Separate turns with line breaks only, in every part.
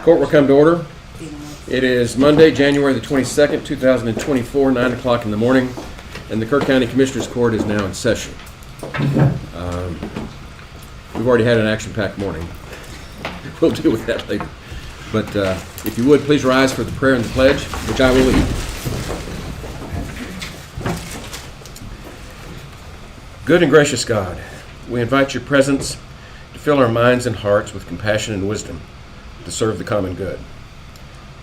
Court will come to order. It is Monday, January the 22nd, 2024, 9 o'clock in the morning, and the Kerr County Commissioners Court is now in session. We've already had an action-packed morning. We'll deal with that later. But if you would, please rise for the prayer and the pledge, which I will lead. Good and gracious God, we invite your presence to fill our minds and hearts with compassion and wisdom to serve the common good.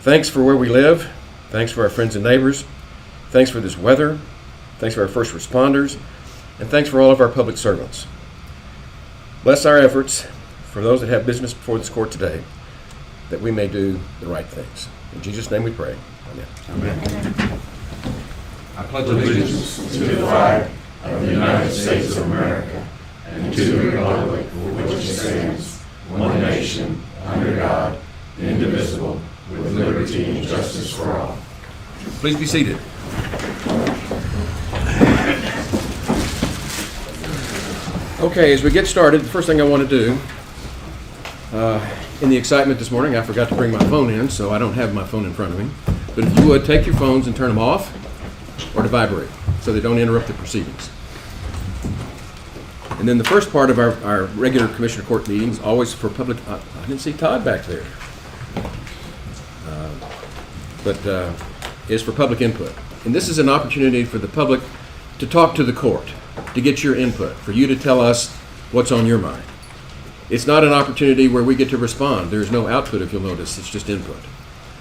Thanks for where we live. Thanks for our friends and neighbors. Thanks for this weather. Thanks for our first responders. And thanks for all of our public servants. Bless our efforts for those that have business before this court today, that we may do the right things. In Jesus' name we pray. Amen.
Amen. I pledge allegiance to the flag of the United States of America and to the republic for which it stands, one nation, under God, indivisible, with liberty and justice for all.
Please be seated. Okay, as we get started, the first thing I want to do, in the excitement this morning, I forgot to bring my phone in, so I don't have my phone in front of me. But if you would, take your phones and turn them off or to vibrate so they don't interrupt the proceedings. And then the first part of our regular Commissioner Court meetings, always for public, I didn't see Todd back there, is for public input. And this is an opportunity for the public to talk to the court, to get your input, for you to tell us what's on your mind. It's not an opportunity where we get to respond. There's no output, if you'll notice. It's just input.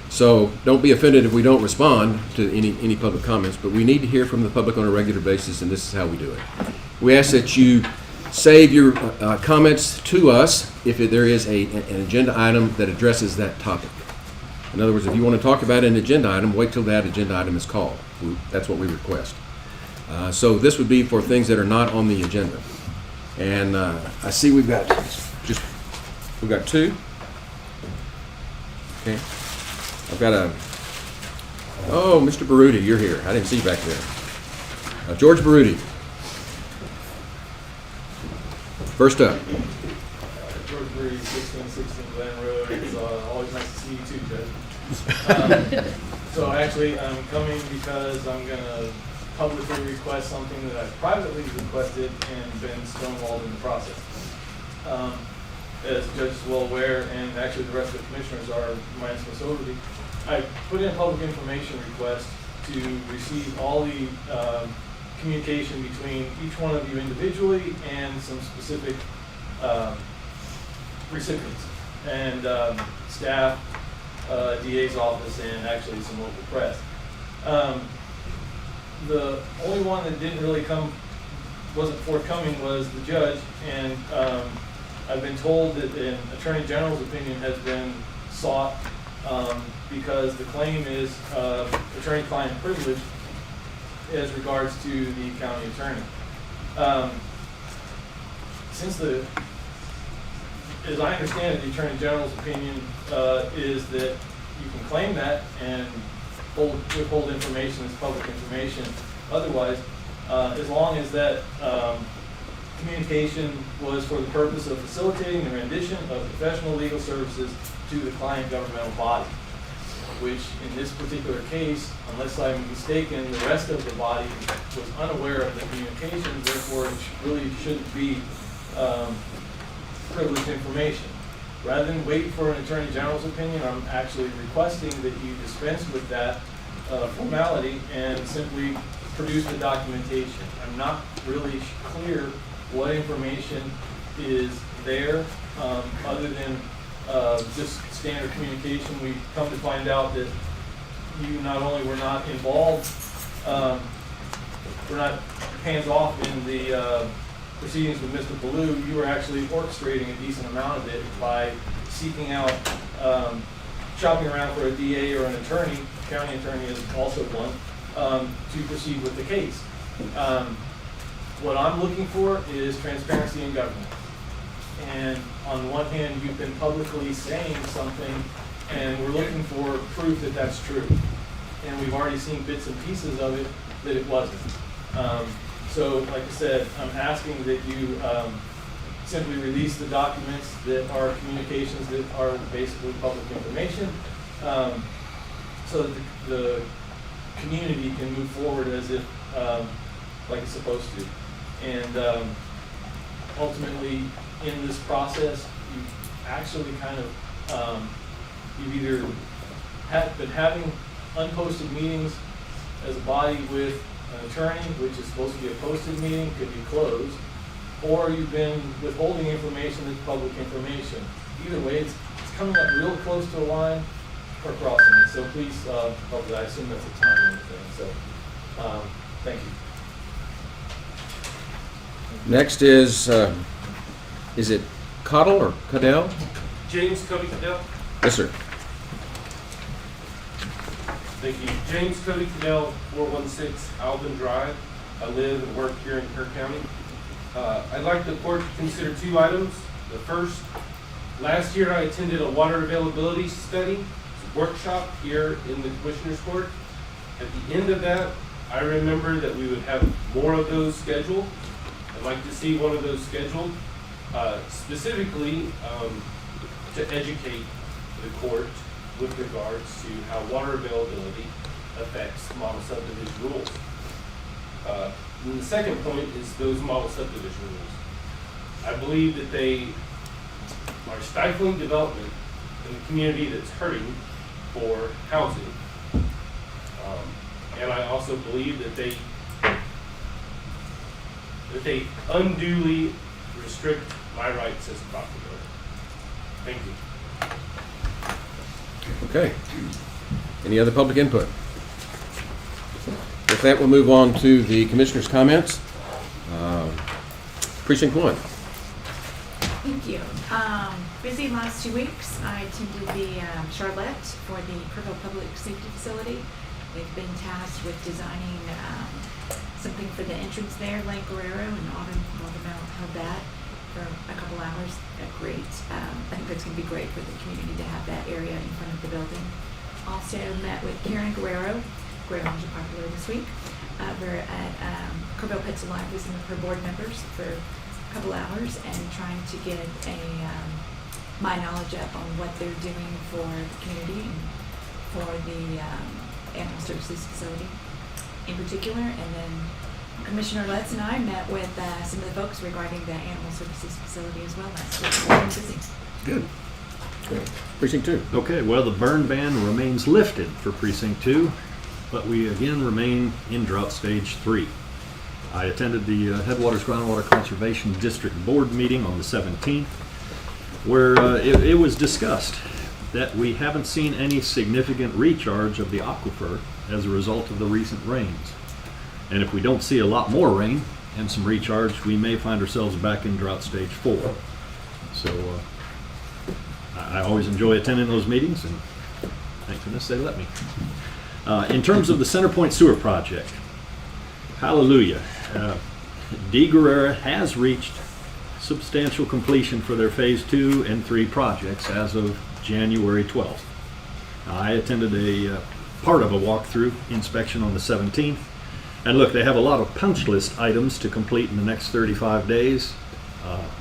So don't be offended if we don't respond to any public comments, but we need to hear from the public on a regular basis, and this is how we do it. We ask that you save your comments to us if there is an agenda item that addresses that topic. In other words, if you want to talk about an agenda item, wait till that agenda item is called. That's what we request. So this would be for things that are not on the agenda. And I see we've got two. Okay. I've got Mr. Baruti, you're here. I didn't see you back there. George Baruti. First up.
George Baruti, 1616 Glen Road. It's always nice to see you too, Judge. So actually, I'm coming because I'm going to publicly request something that I privately requested and been stonewalled in the process. As the judge is well aware, and actually the rest of the commissioners are, minus Ms. Overby, I put in a public information request to receive all the communication between each one of you individually and some specific recipients and staff, DA's office, and actually some local press. The only one that didn't really wasn't forthcoming was the judge, and I've been told that an Attorney General's opinion has been sought because the claim is attorney-client privilege as regards to the county attorney. As I understand it, the Attorney General's opinion is that you can claim that and withhold information as public information otherwise, as long as that communication was for the purpose of facilitating the rendition of professional legal services to the client governmental body, which in this particular case, unless I'm mistaken, the rest of the body was unaware of the communication, therefore it really shouldn't be privileged information. Rather than wait for an Attorney General's opinion, I'm actually requesting that you dispense with that formality and simply produce the documentation. I'm not really clear what information is there other than just standard communication. We've come to find out that you not only were not involved, were not hands off in the proceedings with Mr. Ballou, you were actually orchestrating a decent amount of it by seeking out, shopping around for a DA or an attorney, county attorney is also one, to proceed with the case. What I'm looking for is transparency in government. And on the one hand, you've been publicly saying something, and we're looking for proof that that's true. And we've already seen bits and pieces of it that it wasn't. So, like I said, I'm asking that you simply release the documents that are communications that are basically public information, so that the community can move forward as if like it's supposed to. And ultimately, in this process, you actually kind of you've either been having unposted meetings as a body with an attorney, which is supposed to be a posted meeting, could be closed, or you've been withholding information that's public information. Either way, it's coming up real close to a line or crossing it. So please, I assume that's a timing thing. So thank you.
Next is it Cottle or Cadell?
James Cody Cadell.
Yes, sir.
Thank you. James Cody Cadell, 416 Alvin Drive. I live and work here in Kerr County. I'd like the court to consider two items. The first, last year I attended a water availability study workshop here in the Commissioner's Court. At the end of that, I remember that we would have more of those scheduled. I'd like to see one of those scheduled, specifically to educate the court with regards to how water availability affects model subdivision rules. And the second point is those model subdivision rules. I believe that they are stifling development in the community that's hurting for housing. And I also believe that they unduly restrict my rights as a property owner. Thank you.
Okay. Any other public input? With that, we'll move on to the commissioner's comments. Precinct 1.
Thank you. Busy last 2 weeks. I attended the Charlotte for the Kerrville Public Safety Facility. They've been tasked with designing something for the entrance there. Lake Guerrero and Autumn held that for a couple hours. Great. I think that's going to be great for the community to have that area in front of the building. Also met with Kerr and Guerrero. Guerrero was popular this week. We're at Kerrville Pets Alive with some of her board members for a couple hours and trying to get my knowledge up on what they're doing for the community and for the animal services facility in particular. And then Commissioner Letts and I met with some of the folks regarding the animal services facility as well last week. So I'm busy.
Good. Precinct 2.
Okay, well, the burn ban remains lifted for Precinct 2, but we again remain in drought stage 3. I attended the Headwaters Groundwater Conservation District Board meeting on the 17th, where it was discussed that we haven't seen any significant recharge of the aquifer as a result of the recent rains. And if we don't see a lot more rain and some recharge, we may find ourselves back in drought stage 4. So I always enjoy attending those meetings, and thank goodness they let me. In terms of the Centerpoint Sewer Project, hallelujah. D. Guerrera has reached substantial completion for their Phase 2 and 3 projects as of January 12th. I attended a part of a walkthrough inspection on the 17th. And look, they have a lot of punch list items to complete in the next 35 days.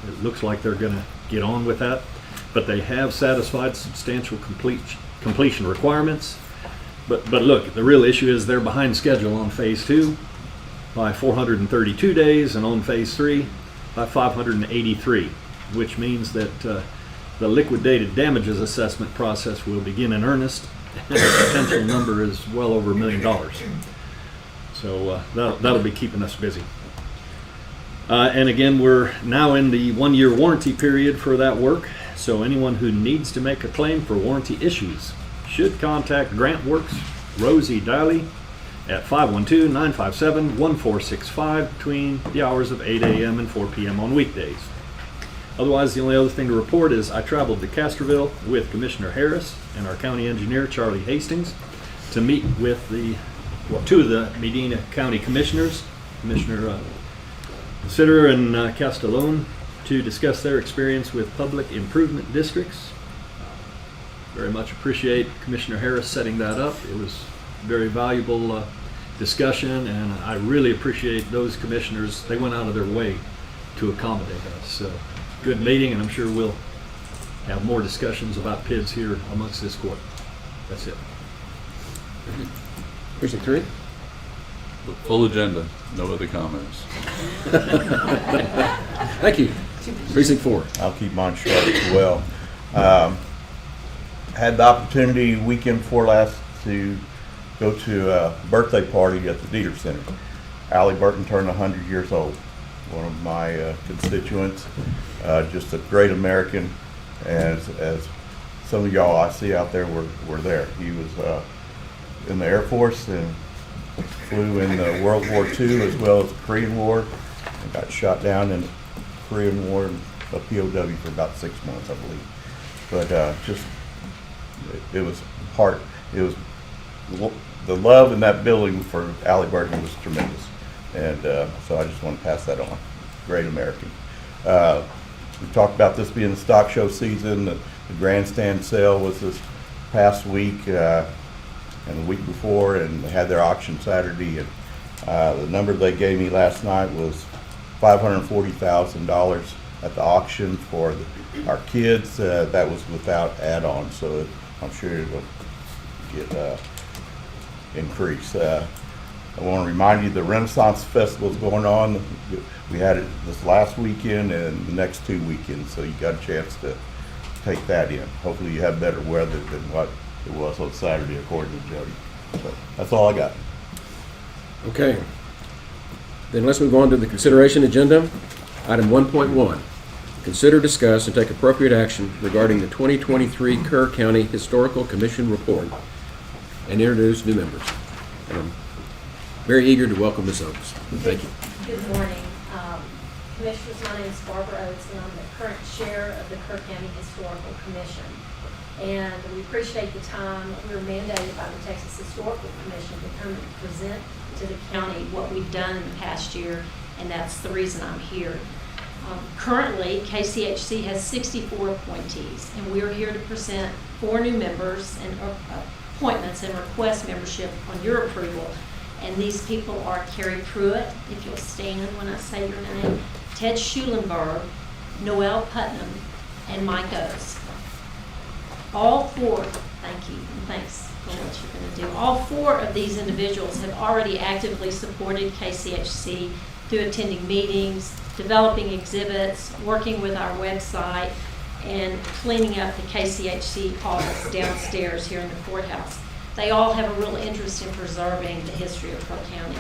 It looks like they're going to get on with that. But they have satisfied substantial completion requirements. But look, the real issue is they're behind schedule on Phase 2 by 432 days and on Phase 3 by 583, which means that the liquidated damages assessment process will begin in earnest, and the potential number is well over $1 million. So that'll be keeping us busy. And again, we're now in the 1-year warranty period for that work, so anyone who needs to make a claim for warranty issues should contact GrantWorks Rosie Daly at 512-957-1465 between the hours of 8 a.m. and 4 p.m. on weekdays. Otherwise, the only other thing to report is I traveled to Castroville with Commissioner Harris and our county engineer, Charlie Hastings, to meet with two of the Medina County Commissioners, Commissioner Sitter and Castellone, to discuss their experience with public improvement districts. Very much appreciate Commissioner Harris setting that up. It was very valuable discussion, and I really appreciate those commissioners. They went out of their way to accommodate us. So good meeting, and I'm sure we'll have more discussions about PIDs here amongst this court. That's it.
Precinct 3?
Full agenda, no other comments.
Thank you. Precinct 4?
I'll keep mine short as well. Had the opportunity weekend before last to go to a birthday party at the Dieter Center. Allie Burton turned 100 years old. One of my constituents, just a great American. As some of y'all I see out there were there. He was in the Air Force and flew in World War II as well as the Korean War, and got shot down in the Korean War, and a POW for about 6 months, I believe. But it was hard. It was the love in that building for Allie Burton was tremendous, and so I just want to pass that on. Great American. We talked about this being the stock show season. The grandstand sale was this past week and the week before, and they had their auction Saturday. And the number they gave me last night was $540,000 at the auction for our kids. That was without add-ons, so I'm sure it'll get increased. I want to remind you the Renaissance Festival is going on. We had it this last weekend and the next 2 weekends, so you got a chance to take that in. Hopefully you have better weather than what it was on Saturday, according to Jody. So that's all I got.
Okay. Then let's move on to the consideration agenda. Item 1.1. Consider, discuss, and take appropriate action regarding the 2023 Kerr County Historical Commission report and introduce new members. And I'm very eager to welcome Ms. Oates. Thank you.
Good morning. Commissioners, my name is Barbara Oates, and I'm the current chair of the Kerr County Historical Commission. And we appreciate the time. We were mandated by the Texas Historical Commission to come and present to the county what we've done in the past year, and that's the reason I'm here. Currently, KCHC has 64 appointees, and we're here to present 4 new members and appointments and request membership on your approval. And these people are Carrie Pruitt, if you'll stand when I say your name, Ted Schulenberg, Noel Putnam, and Mike Oates. All 4, thank you, and thanks for what you're going to do. All 4 of these individuals have already actively supported KCHC through attending meetings, developing exhibits, working with our website, and cleaning up the KCHC office downstairs here in the courthouse. They all have a real interest in preserving the history of Kerr County.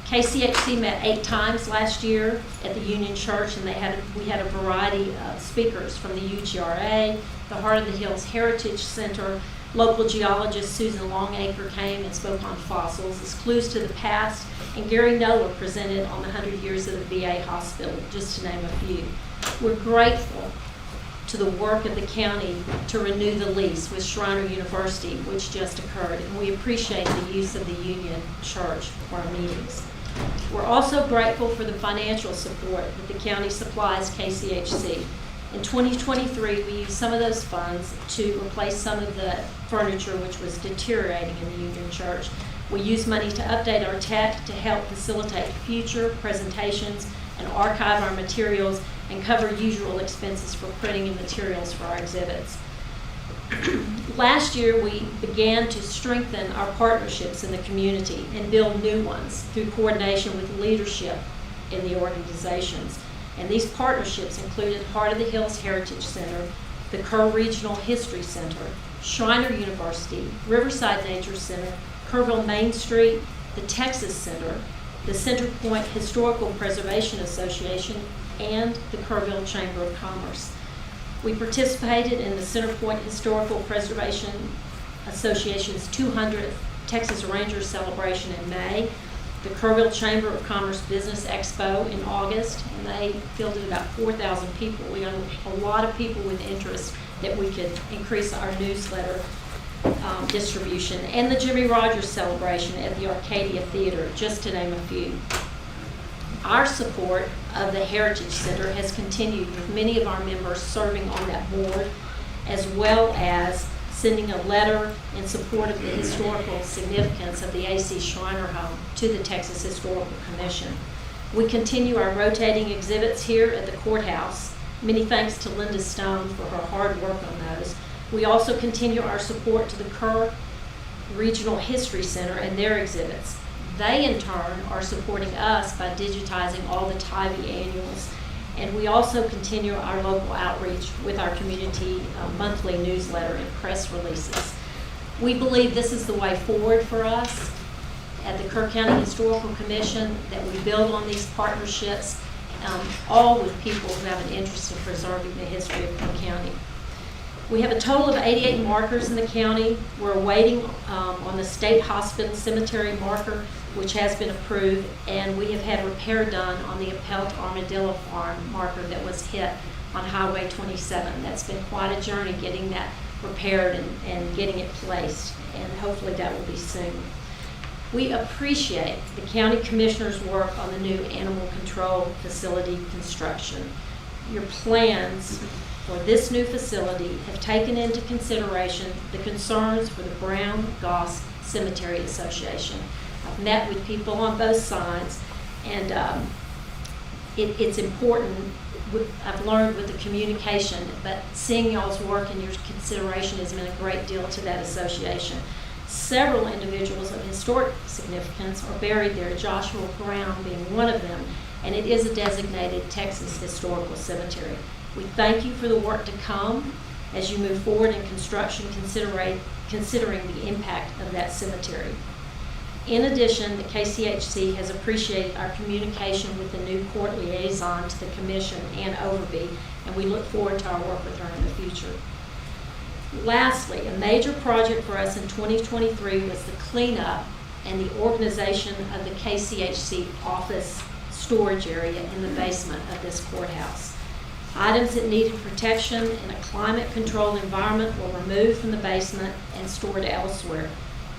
KCHC met 8 times last year at the Union Church, and we had a variety of speakers from the UGRA, the Heart of the Hills Heritage Center. Local geologist Susan Longacre came and spoke on fossils as clues to the past, and Gary Noah presented on the 100 years of the VA hospital, just to name a few. We're grateful to the work of the county to renew the lease with Schreiner University, which just occurred, and we appreciate the use of the Union Church for our meetings. We're also grateful for the financial support that the county supplies KCHC. In 2023, we used some of those funds to replace some of the furniture which was deteriorating in the Union Church. We used money to update our tech to help facilitate future presentations and archive our materials and cover usual expenses for printing and materials for our exhibits. Last year, we began to strengthen our partnerships in the community and build new ones through coordination with leadership in the organizations. And these partnerships included Heart of the Hills Heritage Center, the Kerr Regional History Center, Schreiner University, Riverside Nature Center, Kerrville Main Street, the Texas Center, the Center Point Historical Preservation Association, and the Kerrville Chamber of Commerce. We participated in the Center Point Historical Preservation Association's 200th Texas Rangers celebration in May, the Kerrville Chamber of Commerce Business Expo in August, and they fielded about 4,000 people. We had a lot of people with interest that we could increase our newsletter distribution, and the Jimmy Rogers celebration at the Arcadia Theater, just to name a few. Our support of the Heritage Center has continued with many of our members serving on that board, as well as sending a letter in support of the historical significance of the A.C. Schreiner home to the Texas Historical Commission. We continue our rotating exhibits here at the courthouse, Many thanks to Linda Stone for her hard work on those. We also continue our support to the Kerr Regional History Center and their exhibits. They, in turn, are supporting us by digitizing all the Tybee annuals. And we also continue our local outreach with our community monthly newsletter and press releases. We believe this is the way forward for us at the Kerr County Historical Commission, that we build on these partnerships, all with people who have an interest in preserving the history of Kerr County. We have a total of 88 markers in the county. We're waiting on the State Hospital Cemetery marker, which has been approved, and we have had repair done on the Appelt Armadillo Farm marker that was hit on Highway 27. That's been quite a journey getting that repaired and getting it placed, and hopefully that will be soon. We appreciate the county commissioner's work on the new animal control facility construction. Your plans for this new facility have taken into consideration the concerns for the Brown Goss Cemetery Association. I've met with people on both sides, and it's important. I've learned with the communication, but seeing y'all's work and your consideration has meant a great deal to that association. Several individuals of historic significance are buried there, Joshua Brown being one of them, and it is a designated Texas Historical Cemetery. We thank you for the work to come as you move forward in construction, considering the impact of that cemetery. In addition, the KCHC has appreciated our communication with the new court liaison to the commission, Ann Overby, and we look forward to our work with her in the future. Lastly, a major project for us in 2023 was the cleanup and the organization of the KCHC office storage area in the basement of this courthouse. Items that needed protection in a climate-controlled environment were removed from the basement and stored elsewhere.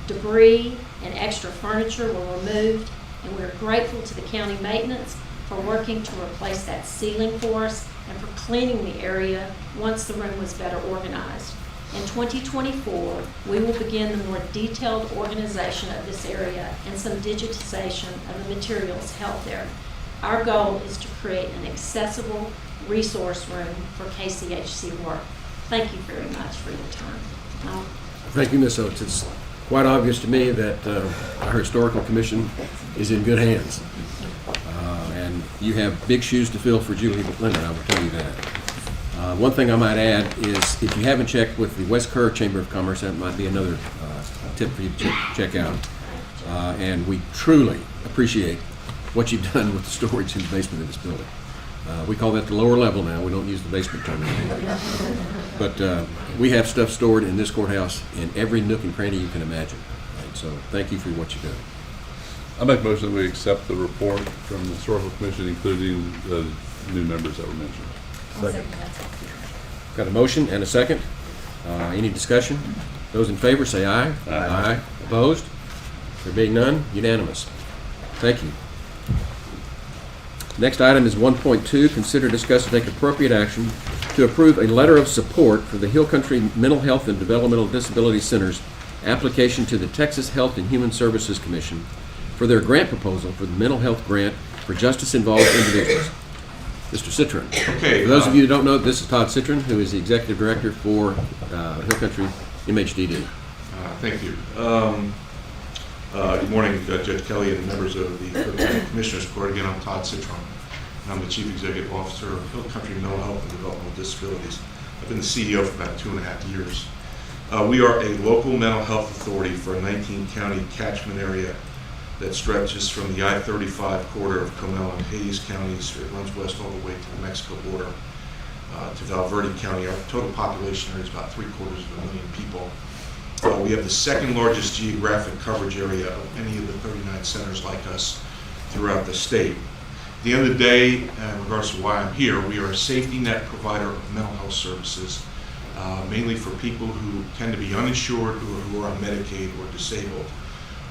Debris and extra furniture were removed, and we're grateful to the county maintenance for working to replace that ceiling for us and for cleaning the area once the room was better organized. In 2024, we will begin the more detailed organization of this area and some digitization of the materials held there. Our goal is to create an accessible resource room for KCHC work. Thank you very much for your time.
Thank you, Ms. Oates. It's quite obvious to me that our Historical Commission is in good hands. And you have big shoes to fill for Julie Linder, I will tell you that. One thing I might add is if you haven't checked with the West Kerr Chamber of Commerce, that might be another tip for you to check out. And we truly appreciate what you've done with the storage in the basement of this building. We call that the lower level now. We don't use the basement term anymore. But we have stuff stored in this courthouse in every nook and cranny you can imagine. Right? So thank you for what you've done.
I make a motion that we accept the report from the Historical Commission, including the new members that were mentioned.
Got a motion and a second. Any discussion? Those in favor say aye.
Aye.
Opposed? There being none, unanimous. Thank you. Next item is 1.2, consider, discuss, and take appropriate action to approve a letter of support for the Hill Country Mental Health and Developmental Disability Center's application to the Texas Health and Human Services Commission for their grant proposal for the mental health grant for justice-involved individuals. Mr. Citron.
Okay.
For those of you who don't know, this is Todd Citron, who is the Executive Director for Hill Country MHDD.
Thank you. Good morning, Judge Kelly and members of the Cook County Commissioners Court. Again, I'm Todd Citron. I'm the Chief Executive Officer of Hill Country Mental Health and Developmental Disabilities. I've been the CEO for about 2.5 years. We are a local mental health authority for a 19-county catchment area that stretches from the I-35 corridor of Comal and Hayes counties. It runs west all the way to the Mexico border to Valverde County. Our total population area is about 750,000 people. We have the second largest geographic coverage area of any of the 39 centers like us throughout the state. At the end of the day, in regards to why I'm here, we are a safety net provider of mental health services, mainly for people who tend to be uninsured or who are on Medicaid or disabled.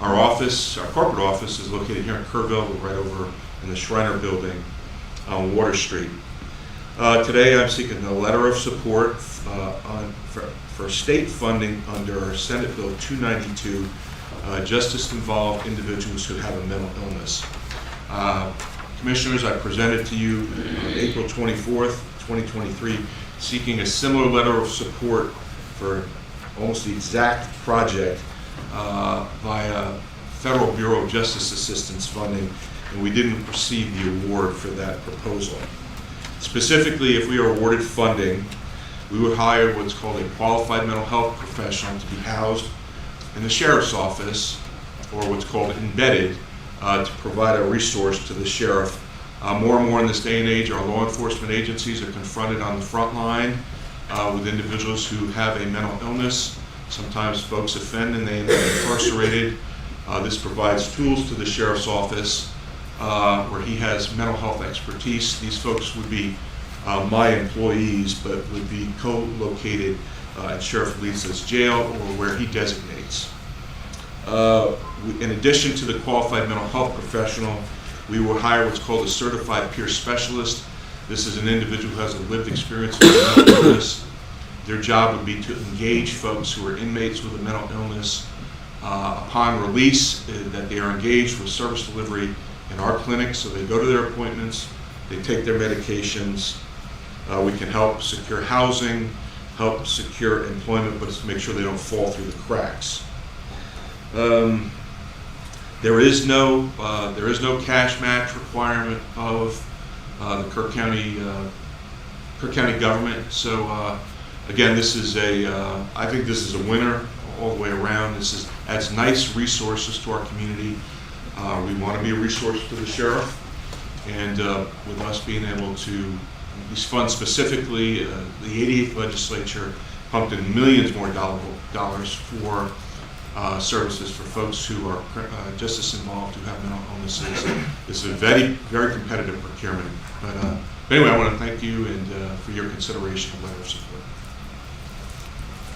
Our office, our corporate office, is located here in Kerrville, right over in the Shriner Building on Water Street. Today I'm seeking a letter of support for state funding under Senate Bill 292, justice-involved individuals who have a mental illness. Commissioners, I presented to you on April 24th 2023, seeking a similar letter of support for almost the exact project via Federal Bureau of Justice Assistance funding, and we didn't receive the award for that proposal. Specifically, if we are awarded funding, we would hire what's called a qualified mental health professional to be housed in the sheriff's office, or what's called embedded, to provide a resource to the sheriff. More and more in this day and age, our law enforcement agencies are confronted on the front line with individuals who have a mental illness. Sometimes folks offend and they end up incarcerated. This provides tools to the sheriff's office where he has mental health expertise. These folks would be my employees, but would be co-located at Sheriff Lisa's jail or where he designates. In addition to the qualified mental health professional, we will hire what's called a certified peer specialist. This is an individual who has a lived experience with a mental illness. Their job would be to engage folks who are inmates with a mental illness. Upon release, that they are engaged with service delivery in our clinic, so they go to their appointments, they take their medications. We can help secure housing, help secure employment, but it's to make sure they don't fall through the cracks. There is no cash match requirement of the Kerr County government. So again, this is I think this is a winner all the way around. This adds nice resources to our community. We want to be a resource to the sheriff, and with us being able to, these funds specifically, the 88th legislature pumped in millions more dollars for services for folks who are justice involved, who have mental illnesses. This is a very, very competitive procurement. But anyway, I want to thank you and for your consideration of letter of support.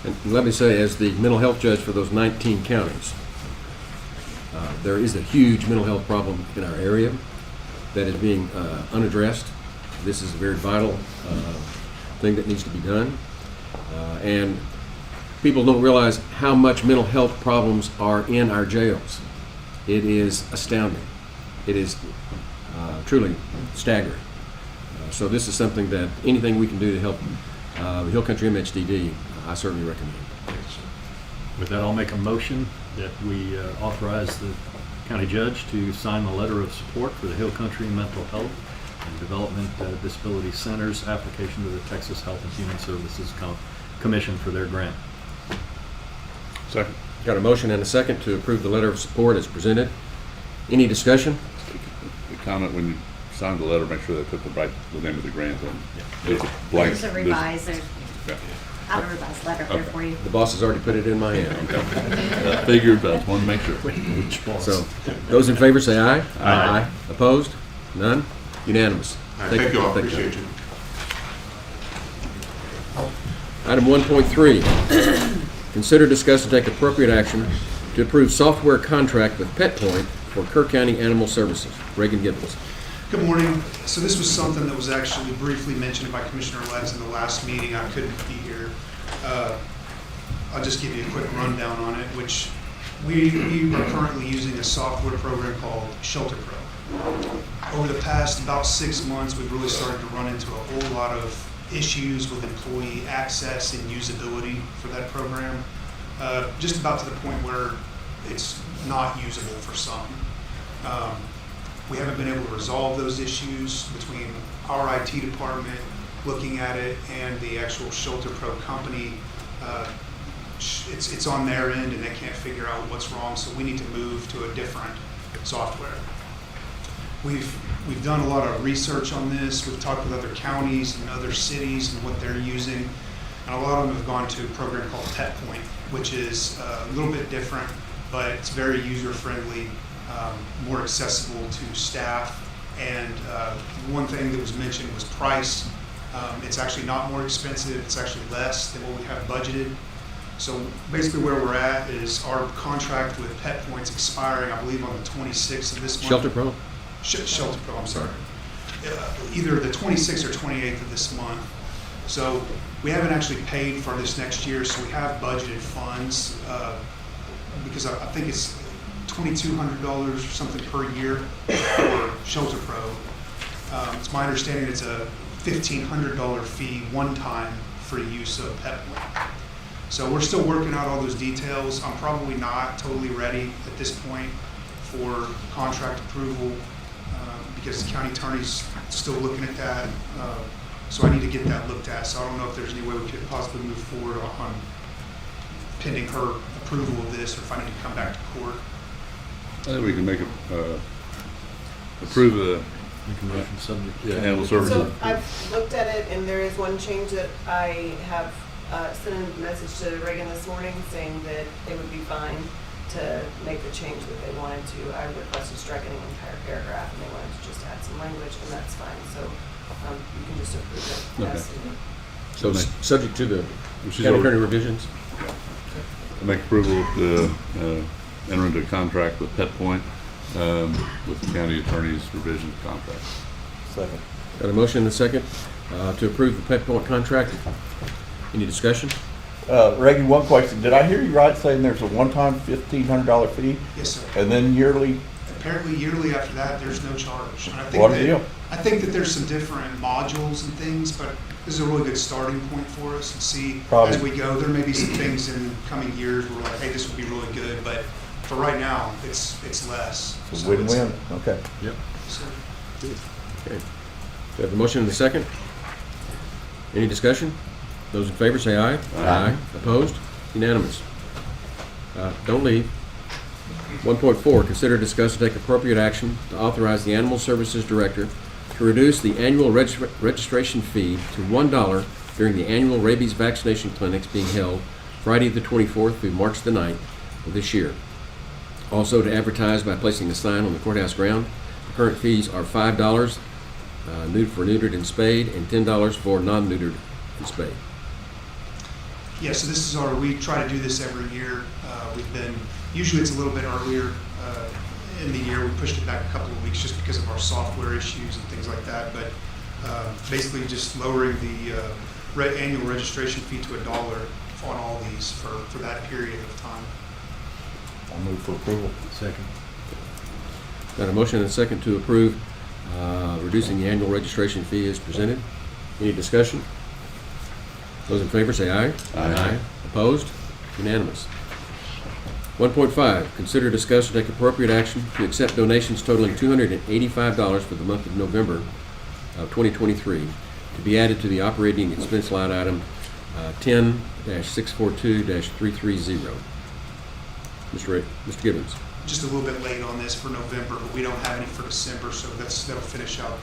And let me say, as the mental health judge for those 19 counties, there is a huge mental health problem in our area that is being unaddressed. This is a very vital thing that needs to be done. And people don't realize how much mental health problems are in our jails. It is astounding. It is truly staggering. So this is something that anything we can do to help the Hill Country MHDD, I certainly recommend.
With that, I'll make a motion that we authorize the county judge to sign the letter of support for the Hill Country Mental Health and Development Disability Center's application to the Texas Health and Human Services Commission for their grant.
Second.
Got a motion and a second to approve the letter of support as presented. Any discussion?
The comment when you sign the letter, make sure they put the name of the grant in. There's a blank.
There's a revised,
Yeah.
I have a revised letter there for you.
The boss has already put it in my hand.
Figured, but I just wanted to make sure.
So, those in favor say aye.
Aye.
Opposed? None? Unanimous.
All right, thank you all, appreciate you.
Item 1.3, consider, discuss, and take appropriate action to approve software contract with PetPoint for Kerr County Animal Services. Reagan Gibbons.
Good morning. So this was something that was actually briefly mentioned by Commissioner Letts in the last meeting. I couldn't be here. I'll just give you a quick rundown on it, which we are currently using a software program called Shelter Pro. Over the past about 6 months, we've really started to run into a whole lot of issues with employee access and usability for that program, just about to the point where it's not usable for some. We haven't been able to resolve those issues between our IT department looking at it and the actual Shelter Pro company. It's on their end and they can't figure out what's wrong, so we need to move to a different software. We've done a lot of research on this. We've talked with other counties and other cities and what they're using, and a lot of them have gone to a program called PetPoint, which is a little bit different, but it's very user-friendly, more accessible to staff. And one thing that was mentioned was price. It's actually not more expensive. It's actually less than what we have budgeted. So basically where we're at is our contract with PetPoint's expiring, I believe, on the 26th of this month.
Shelter Pro?
Shelter Pro, I'm sorry. Either the 26th or 28th of this month. So we haven't actually paid for this next year, so we have budgeted funds because I think it's $2,200 or something per year for Shelter Pro. It's my understanding it's a $1,500 fee one time for use of Pet Point. So we're still working out all those details. I'm probably not totally ready at this point for contract approval because the county attorney's still looking at that. So I need to get that looked at. So I don't know if there's any way we could possibly move forward on pending her approval of this, or if I need to come back to court.
I think we can make approve the animal services.
So I've looked at it, and there is one change that I have sent a message to Reagan this morning saying that they would be fine to make the change that they wanted to. I requested striking an entire paragraph, and they wanted to just add some language, and that's fine. So you can just approve it.
Okay.
Yes.
So subject to the
She's
county
already-
attorney revisions?
Make approval to enter into a contract with Pet Point with the county attorney's revision contract.
Second.
Got a motion and a second to approve the Pet Point contract. Any discussion?
Reagan, one question. Did I hear you right saying there's a one-time $1,500 fee
Yes, sir.
and then yearly?
Apparently yearly after that, there's no charge. And I think
What a
that,
deal.
I think that there's some different modules and things, but this is a really good starting point for us and see
Probably.
as we go. There may be some things in coming years where we're like, hey, this would be really good, but for right now, it's less.
It's a
So
win-win. Okay.
Yep.
so-
Okay. We have a motion and a second. Any discussion? Those in favor say aye.
Aye.
Opposed? Unanimous. Don't leave. 1.4, consider, discuss, and take appropriate action to authorize the Animal Services Director to reduce the annual registration fee to $1 during the annual rabies vaccination clinics being held Friday the 24th through March the 9th of this year. Also to advertise by placing a sign on the courthouse ground. The current fees are $5 for neutered and spayed, and $10 for non-neutered and spayed.
Yeah, so this is we try to do this every year. Usually it's a little bit earlier in the year. We pushed it back a couple of weeks just because of our software issues and things like that. But basically just lowering the annual registration fee to $1 on all these for that period of time.
I'll move for approval.
Second.
Got a motion and a second to approve reducing the annual registration fee as presented. Any discussion? Those in favor say aye.
Aye.
Opposed? Unanimous. 1.5, consider, discuss, and take appropriate action to accept donations totaling $285 for the month of November of 2023 to be added to the operating expense line item 10-642-330. Mr. Gibbons.
Just a little bit late on this for November, but we don't have any for December, so that'll finish out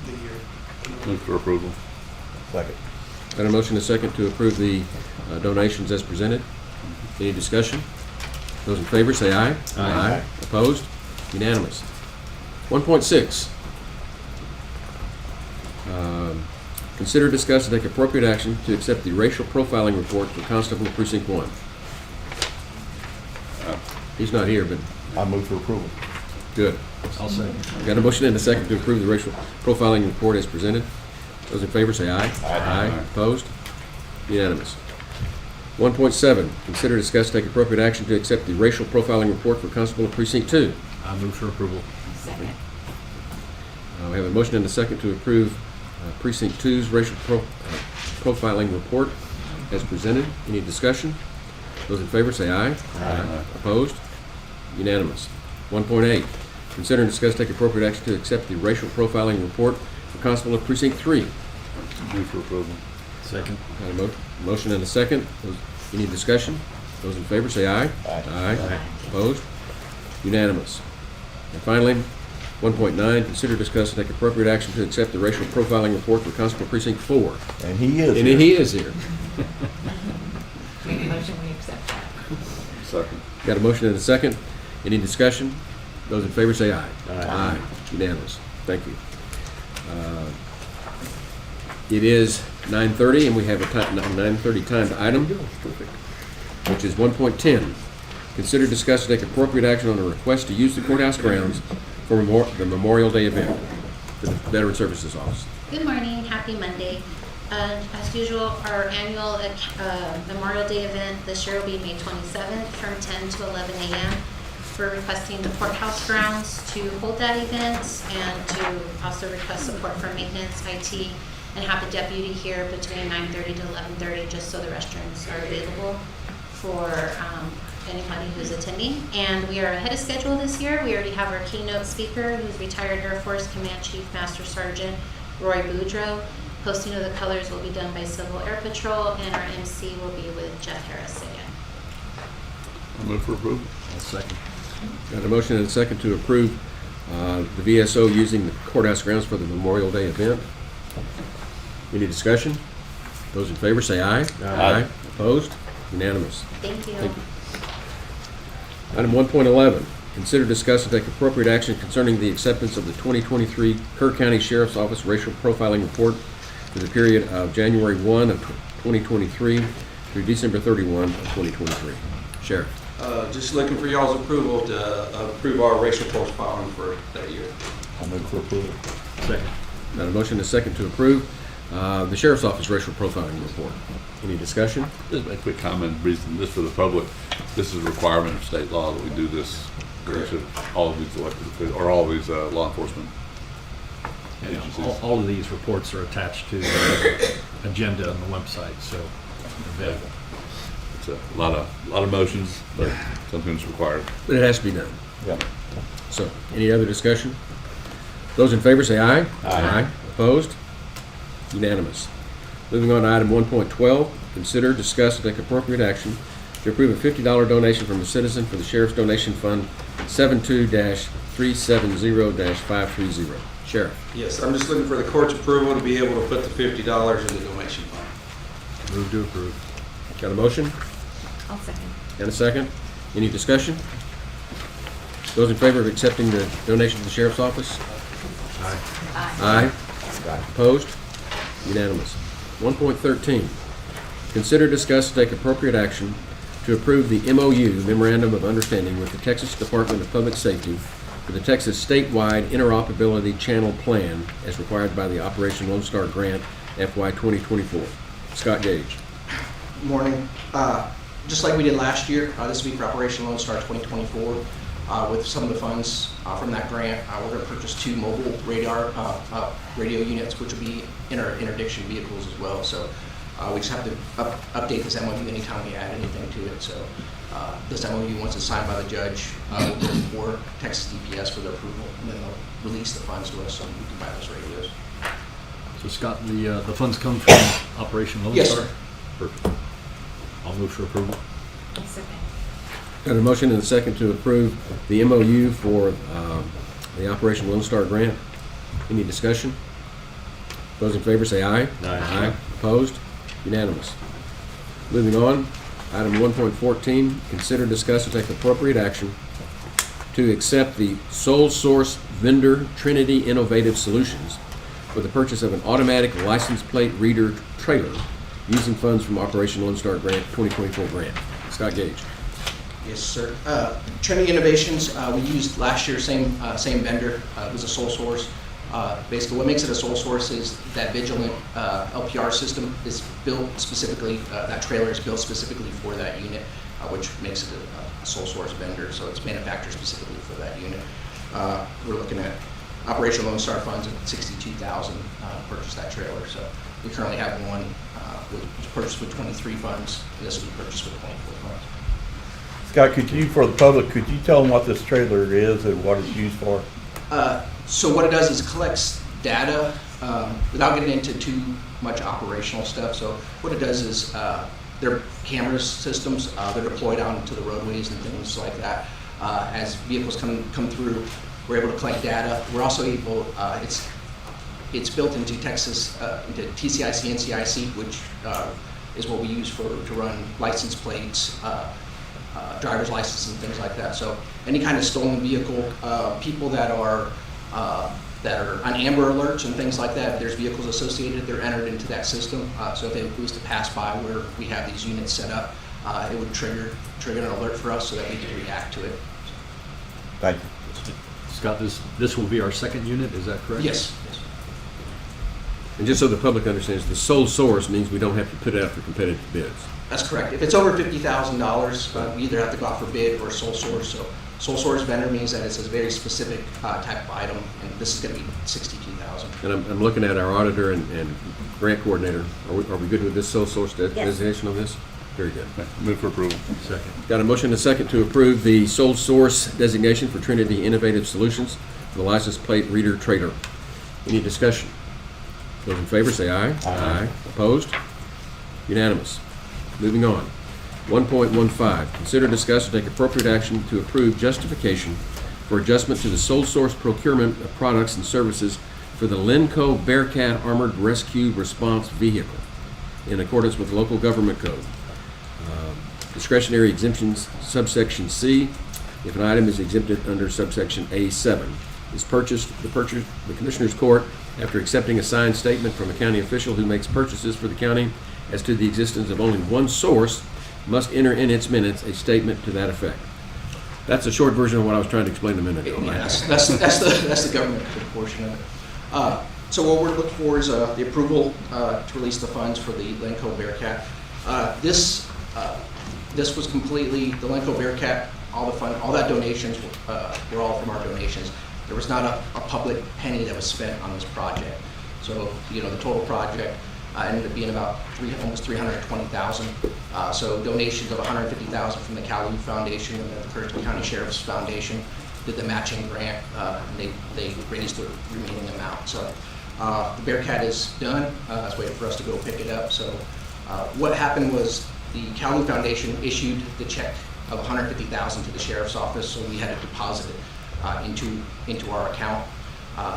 the year.
Move for approval.
Second.
Got a motion and a second to approve the donations as presented. Any discussion? Those in favor say aye.
Aye.
Opposed? Unanimous. 1.6. Consider, discuss, and take appropriate action to accept the racial profiling report for Constable of Precinct 1. He's not here, but
I move for approval.
good.
I'll second.
Got a motion and a second to approve the racial profiling report as presented. Those in favor say aye.
Aye.
Opposed? Unanimous. 1.7, consider, discuss, take appropriate action to accept the racial profiling report for Constable of Precinct 2.
I move for approval.
Second.
We have a motion and a second to approve Precinct 2's racial profiling report as presented. Any discussion? Those in favor say aye.
Aye.
Opposed? Unanimous. 1.8, consider and discuss, take appropriate action to accept the racial profiling report for Constable of Precinct 3.
Move for approval.
Second.
Got a motion and a second. Any discussion? Those in favor say aye.
Aye.
Opposed? Unanimous. And finally, 1.9, consider, discuss, and take appropriate action to accept the racial profiling report for Constable Precinct 4.
And he is.
And
here.
he is here.
Make a motion, we accept that.
Second.
Got a motion and a second. Any discussion? Those in favor say aye.
Aye.
Unanimous. Thank you. It is 9:30, and we have a 9:30 timed item, which is 1.10. Consider, discuss, and take appropriate action on a request to use the courthouse grounds for the Memorial Day event for the Veteran Services Office.
Good morning, happy Monday. As usual, our annual Memorial Day event this year will be May 27th from 10 to 11 a.m. for requesting the courthouse grounds to hold that event and to also request support for maintenance, IT, and have a deputy here between 9:30 to 11:30 just so the restrooms are available for anybody who's attending. And we are ahead of schedule this year. We already have our keynote speaker, who's retired Air Force Command Chief Master Sergeant Roy Boudreaux. Posting of the colors will be done by Civil Air Patrol, and our MC will be with Jeff Harris again.
I'll move for approval.
I'll second.
Got a motion and a second to approve the VSO using the courthouse grounds for the Memorial Day event. Any discussion? Those in favor say aye.
Aye.
Opposed? Unanimous.
Thank you.
Thank you. Item 1.11, consider, discuss, and take appropriate action concerning the acceptance of the 2023 Kerr County Sheriff's Office Racial Profiling Report for the period of January 1 of 2023 through December 31 of 2023. Sheriff.
Just looking for y'all's approval to approve our racial profiling for that year.
I'll move for approval.
Second.
Got a motion and a second to approve the Sheriff's Office Racial Profiling Report. Any discussion?
Just a quick comment, reason this for the public. This is a requirement of state law that we do this to all of these elected officials, or all of these law enforcement agencies.
All of these reports are attached to the agenda on the website, so they're available.
It's a lot of motions, but something that's required.
But it has to be done.
Yeah.
So, any other discussion? Those in favor say aye.
Aye.
Opposed? Unanimous. Moving on to item 1.12, consider, discuss, and take appropriate action to approve a $50 donation from a citizen for the Sheriff's Donation Fund 72-370-530. Sheriff.
Yes, I'm just looking for the court's approval to be able to put the $50 in the donation fund.
Move to approve.
Got a motion
I'll second.
and a second? Any discussion? Those in favor of accepting the donation to the Sheriff's Office?
Aye.
Aye.
Aye. Opposed? Unanimous. 1.13, consider, discuss, and take appropriate action to approve the MOU, Memorandum of Understanding, with the Texas Department of Public Safety for the Texas Statewide Interoperability Channel Plan as required by the Operation Lone Star Grant FY 2024. Scott Gage.
Morning. Just like we did last year, this will be for Operation Lone Star 2024. With some of the funds from that grant, we're going to purchase 2 mobile radio units, which will be interdiction vehicles as well. So we just have to update this MOU anytime we add anything to it. So this MOU, once it's signed by the judge, will go for Texas DPS for their approval, and then they'll release the funds to us so we can buy those radios.
So Scott, the funds come from Operation Lone
Yes,
Star?
sir.
Perfect. I'll move for approval.
I'll second.
Got a motion and a second to approve the MOU for the Operation Lone Star Grant. Any discussion? Those in favor say aye.
Aye.
Opposed? Unanimous. Moving on, item 1.14, consider, discuss, and take appropriate action to accept the sole source vendor Trinity Innovative Solutions for the purchase of an automatic license plate reader trailer using funds from Operation Lone Star Grant 2024 grant. Scott Gage.
Yes, sir. Trinity Innovations, we used last year, same vendor. It was a sole source. Basically, what makes it a sole source is that Vigilant LPR system is built specifically, that trailer is built specifically for that unit, which makes it a sole source vendor. So it's manufactured specifically for that unit. We're looking at Operation Lone Star funds of $62,000 to purchase that trailer. So we currently have one purchased with 23 funds, and this will be purchased with 24 funds.
Scott, for the public, could you tell them what this trailer is and what it's used for?
So what it does is it collects data without getting into too much operational stuff. So what it does is they're camera systems. They're deployed out into the roadways and things like that. As vehicles come through, we're able to collect data. We're also able, it's built into Texas, into TCIC and CIC, which is what we use to run license plates, driver's license and things like that. So any kind of stolen vehicle, people that are on Amber Alerts and things like that, if there's vehicles associated, they're entered into that system. So if it was to pass by where we have these units set up, it would trigger an alert for us so that we can react to it.
Thank you.
Scott, this will be our second unit, is that correct?
Yes.
And just so the public understands, the sole source means we don't have to put it out for competitive bids.
That's correct. If it's over $50,000, we either have to go out for bid or sole source. So Sole source vendor means that it's a very specific type of item, and this is going to be $62,000.
And I'm looking at our auditor and grant coordinator. Are we good with this sole source designation on this? Very good.
Move for approval.
Second.
Got a motion and a second to approve the sole source designation for Trinity Innovative Solutions for the license plate reader trader. Any discussion? Those in favor say aye. Aye. Opposed? Unanimous. Moving on. 1.15, consider, discuss, and take appropriate action to approve justification for adjustment to the sole source procurement of products and services for the Lenco Bearcat Armored Rescue Response Vehicle in accordance with local government code. Discretionary exemptions, subsection C, if an item is exempted under subsection A7, is purchased, the Commissioner's Court, after accepting a signed statement from a county official who makes purchases for the county as to the existence of only one source, must enter in its minutes a statement to that effect. That's a short version of what I was trying to explain a minute ago.
Yes, that's the government portion of it. So what we're looking for is the approval to release the funds for the Lenco Bearcat. This was completely, the Lenco Bearcat, all that donations were all from our donations. There was not a public penny that was spent on this project. So, the total project ended up being about almost $320,000. So donations of $150,000 from the Calhoun Foundation and the Kerr County Sheriff's Foundation did the matching grant. And they raised the remaining amount. So the Bearcat is done. It's waiting for us to go pick it up. So what happened was the Calhoun Foundation issued the check of $150,000 to the Sheriff's Office, so we had to deposit it into our account.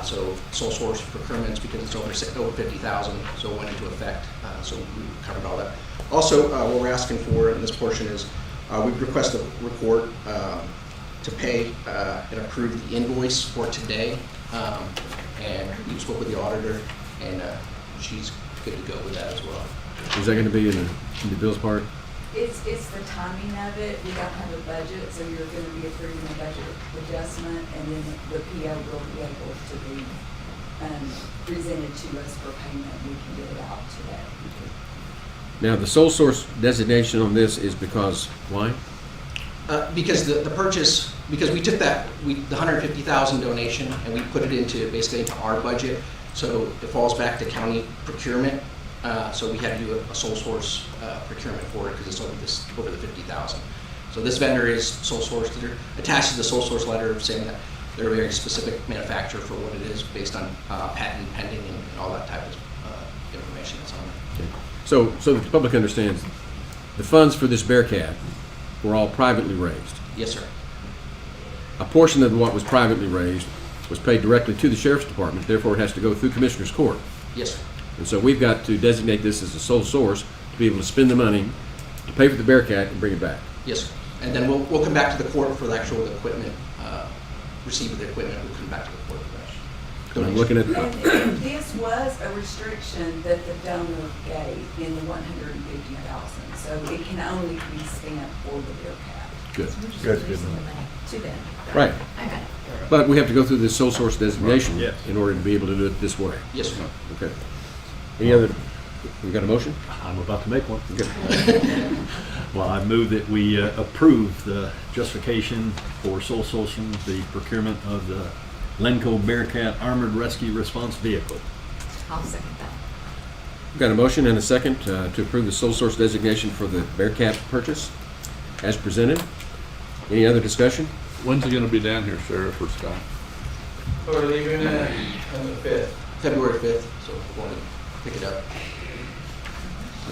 So sole source procurements, because it's over $50,000, so it went into effect. So we covered all that. Also, what we're asking for in this portion is we request a report to pay and approve the invoice for today. And we spoke with the auditor, and she's good to go with that as well.
Is that going to be in the Bill's part?
It's the timing of it. We don't have a budget, so you're going to be approving a budget adjustment, and then the PO will be able to be presented to us for payment. We can get it out today.
Now, the sole source designation on this is because, why?
Because the purchase, because we took the $150,000 donation and we put it basically into our budget, so it falls back to county procurement. So we had to do a sole source procurement for it because it's over the $50,000. So this vendor is sole source. They're attached to the sole source letter saying that they're a very specific manufacturer for what it is based on patent pending and all that type of information that's on there.
Okay. So that the public understands, the funds for this Bearcat were all privately raised.
Yes, sir.
A portion of what was privately raised was paid directly to the Sheriff's Department, therefore it has to go through Commissioner's Court.
Yes, sir.
And so we've got to designate this as a sole source to be able to spend the money to pay for the Bearcat and bring it back.
Yes, sir. And then we'll come back to the court for the actual equipment, receipt of the equipment. We'll come back to the court for that.
And I'm looking at,
And this was a restriction that the donor gave in the $150,000, so it can only be spent for the Bearcat.
good.
Good.
To them.
Right.
Okay.
But we have to go through this sole source designation
Yes.
in order to be able to do it this way.
Yes, sir.
Okay. Any other, we got a motion?
I'm about to make one.
Okay.
Well, I move that we approve the justification for sole sourcing the procurement of the Lenco Bearcat Armored Rescue Response Vehicle.
I'll second that.
We've got a motion and a second to approve the sole source designation for the Bearcat purchase as presented. Any other discussion?
When's it gonna be down here, Sheriff or Scott?
We're leaving on the 5th.
February 5th, so we'll want to pick it up.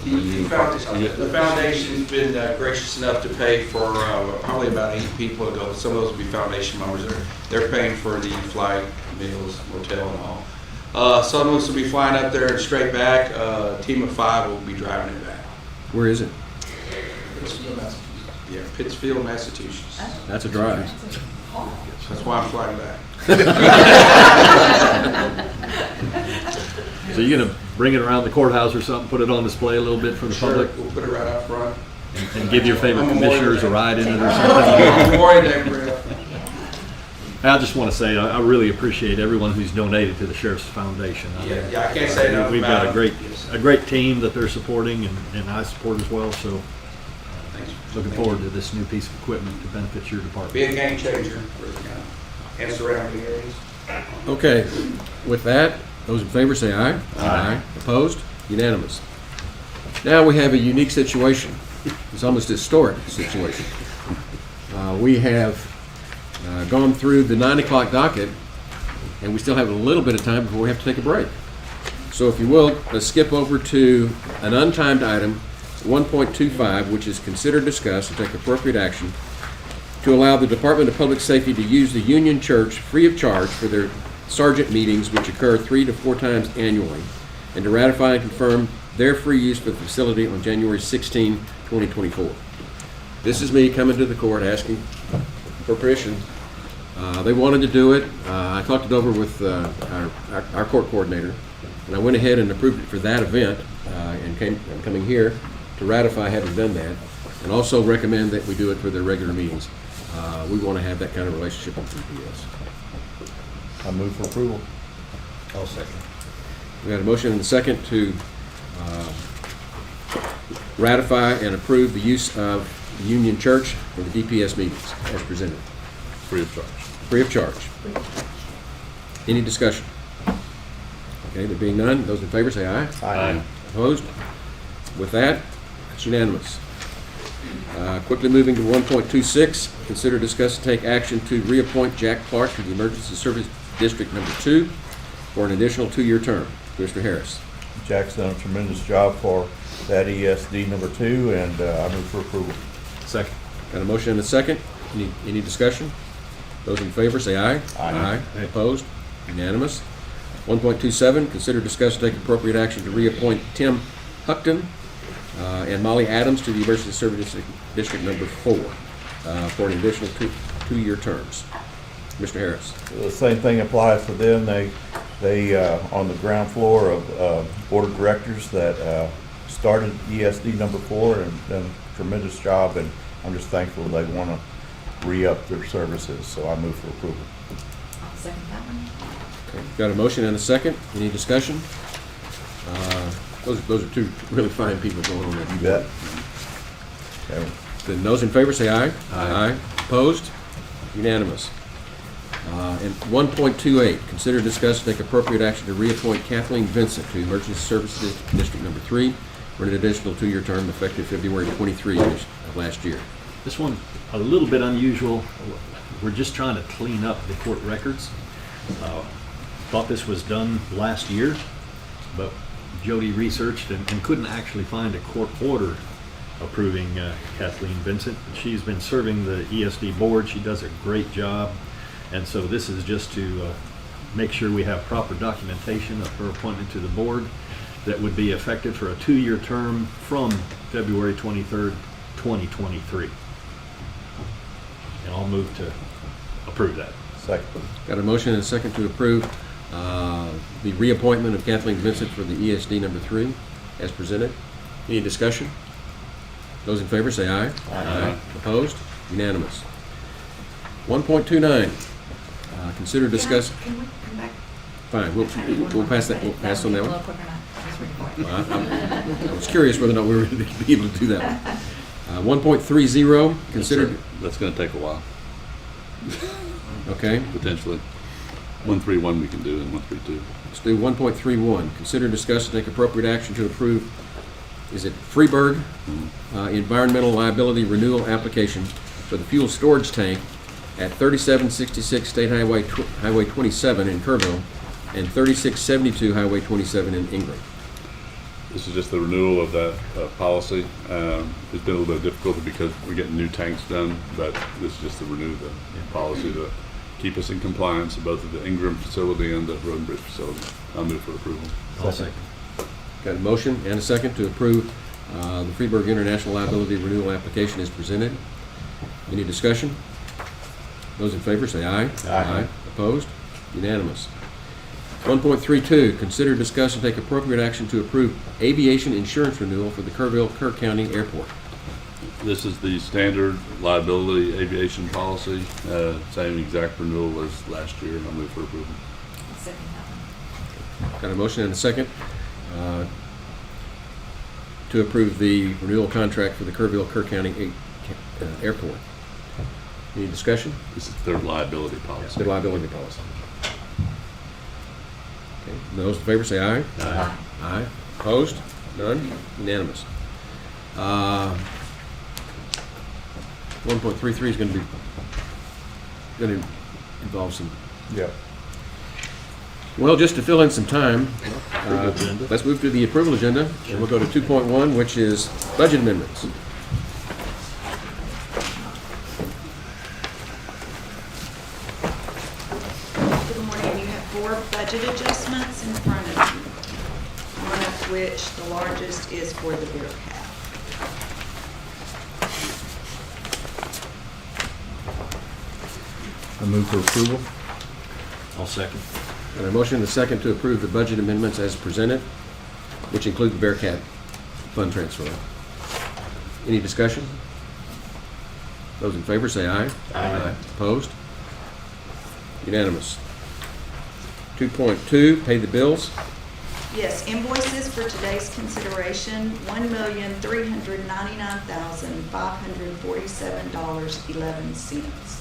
The foundation's been gracious enough to pay for probably about 8 people ago. Some of those will be foundation members. They're paying for the flight, meals, motel, and all. Some of us will be flying up there and straight back. A team of 5 will be driving it back.
Where is it?
Pittsfield, Massachusetts.
Yeah, Pittsfield, Massachusetts.
That's a drive.
That's why I'm flying back.
So you're going to bring it around the courthouse or something, put it on display a little bit for the public,
We'll put it right out front.
and give your favorite
Memorial
commissioners a
Day.
ride in it or something?
Memorial Day parade.
I just want to say I really appreciate everyone who's donated to the Sheriff's Foundation.
Yeah, I can't say enough
We've got
about
a
it.
great team that they're supporting, and I support as well. So
Thanks.
Looking forward to this new piece of equipment to benefit your department.
Be a game changer for the county and surrounding areas.
Okay, with that, those in favor say aye. Aye. Opposed? Unanimous. Now we have a unique situation. It's almost a historic situation. We have gone through the 9 o'clock docket, and we still have a little bit of time before we have to take a break. So if you will, let's skip over to an untimed item, 1.25, which is consider, discuss, and take appropriate action to allow the Department of Public Safety to use the Union Church free of charge for their sergeant meetings, which occur 3 to 4 times annually, and to ratify and confirm their free use for the facility on January 16, 2024. This is me coming to the court asking for permission. They wanted to do it. I talked it over with our court coordinator, and I went ahead and approved it for that event, and I'm coming here to ratify having done that, and also recommend that we do it for their regular meetings. We want to have that kind of relationship with DPS.
I move for approval. I'll second.
We got a motion and a second to ratify and approve the use of the Union Church for the DPS meetings as presented.
Free of charge.
Free of charge. Any discussion? Okay, there being none, those in favor say aye.
Aye.
Opposed? With that, it's unanimous. Quickly moving to 1.26, consider, discuss, and take action to reappoint Jack Clark to the Emergency Service District Number 2 for an additional 2-year term. Mr. Harris.
Jack's done a tremendous job for that ESD number 2, and I move for approval.
Second.
Got a motion and a second. Any discussion? Those in favor say aye.
Aye.
Opposed? Unanimous. 1.27, consider, discuss, and take appropriate action to reappoint Tim Huckton and Molly Adams to the Emergency Service District Number 4 for an additional 2-year terms. Mr. Harris.
The same thing applies to them. They on the ground floor of board of directors that started ESD number 4 and done a tremendous job, and I'm just thankful they want to re-up their services, so I move for approval.
I'll second that one.
Okay. Got a motion and a second. Any discussion? Those are 2 really fine people going on that.
You bet. Okay.
Then those in favor say aye. Aye. Opposed? Unanimous. And 1.28, consider, discuss, and take appropriate action to reappoint Kathleen Vincent to Emergency Services District Number 3 for an additional 2-year term effective February 23 of last year.
This one, a little bit unusual. We're just trying to clean up the court records. Thought this was done last year, but Jody researched and couldn't actually find a court order approving Kathleen Vincent. She's been serving the ESD board. She does a great job. And so this is just to make sure we have proper documentation of her appointment to the board that would be effective for a 2-year term from February 23rd, 2023. And I'll move to approve that.
Second.
Got a motion and a second to approve the reappointment of Kathleen Vincent for the ESD Number 3 as presented. Any discussion? Those in favor say aye.
Aye.
Opposed? Unanimous. 1.29, consider, discuss.
Can we come back?
Fine, we'll pass that. We'll pass on that
A
one.
little quicker than I was ready for it.
I was curious whether or not we were going to be able to do that one. 1.30, consider.
That's going to take a while,
Okay,
potentially. 131 we can do, and 132.
let's do 1.31. Consider, discuss, and take appropriate action to approve. Is it Freeburg environmental liability renewal application for the fuel storage tank at 3766 State Highway 27 in Kerrville and 3672 Highway 27 in Ingram.
This is just the renewal of that policy. It's been a little bit difficult because we're getting new tanks done, but this is just to renew the policy to keep us in compliance of both of the Ingram facility and the Road and Bridge facility. I'll move for approval.
I'll second.
Got a motion and a second to approve the Freeburg International Liability Renewal application as presented. Any discussion? Those in favor say aye.
Aye.
Opposed? Unanimous. 1.32, consider, discuss, and take appropriate action to approve aviation insurance renewal for the Kerr County Airport.
This is the standard liability aviation policy, same exact renewal as last year, and I'll move for approval.
I'll second that one.
Got a motion and a second to approve the renewal contract for the Kerr County Airport. Any discussion?
This is their liability policy.
The liability policy. Okay. Those in favor say aye.
Aye.
Aye. Opposed? None? Unanimous. 1.33 is going to involve some.
Yeah.
Well, just to fill in some time,
Agenda.
let's move to the approval agenda, and we'll go to 2.1, which is budget amendments.
Good morning. You have 4 budget adjustments in front of you, one of which, the largest, is for the beer cap.
I move for approval.
I'll second.
And a motion and a second to approve the budget amendments as presented, which include the Bearcat fund transfer. Any discussion? Those in favor say aye.
Aye.
Opposed? Unanimous. 2.2, pay the bills.
Yes, invoices for today's consideration, $1,399,547.11.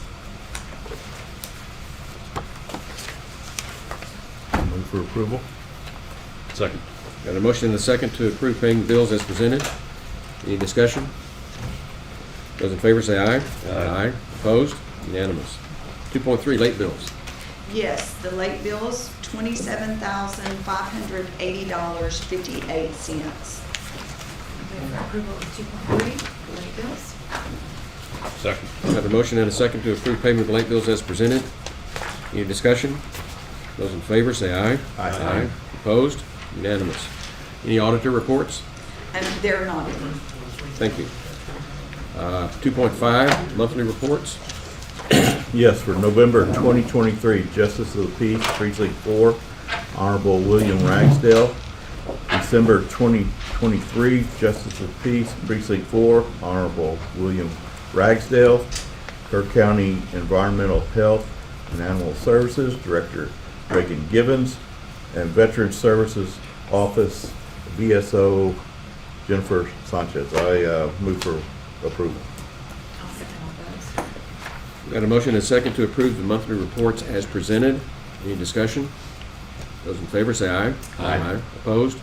I move for approval.
Second.
Got a motion and a second to approve paying the bills as presented. Any discussion? Those in favor say aye.
Aye.
Opposed? Unanimous. 2.3, late bills.
Yes, the late bills, $27,580.58.
Move for approval of 2.3, late bills.
Second.
Got a motion and a second to approve payment of late bills as presented. Any discussion? Those in favor say aye.
Aye.
Opposed? Unanimous. Any auditor reports?
And they're not in.
Thank you. 2.5, monthly reports.
Yes, for November 2023, Justice of the Peace, Precinct 4, Honorable William Ragsdale. December 2023, Justice of the Peace, Precinct 4, Honorable William Ragsdale. Kerr County Environmental Health and Animal Services, Director Reagan Gibbons. And Veteran Services Office, VSO Jennifer Sanchez. I move for approval.
I'll second all those.
Got a motion and a second to approve the monthly reports as presented. Any discussion? Those in favor say aye.
Aye.
Opposed?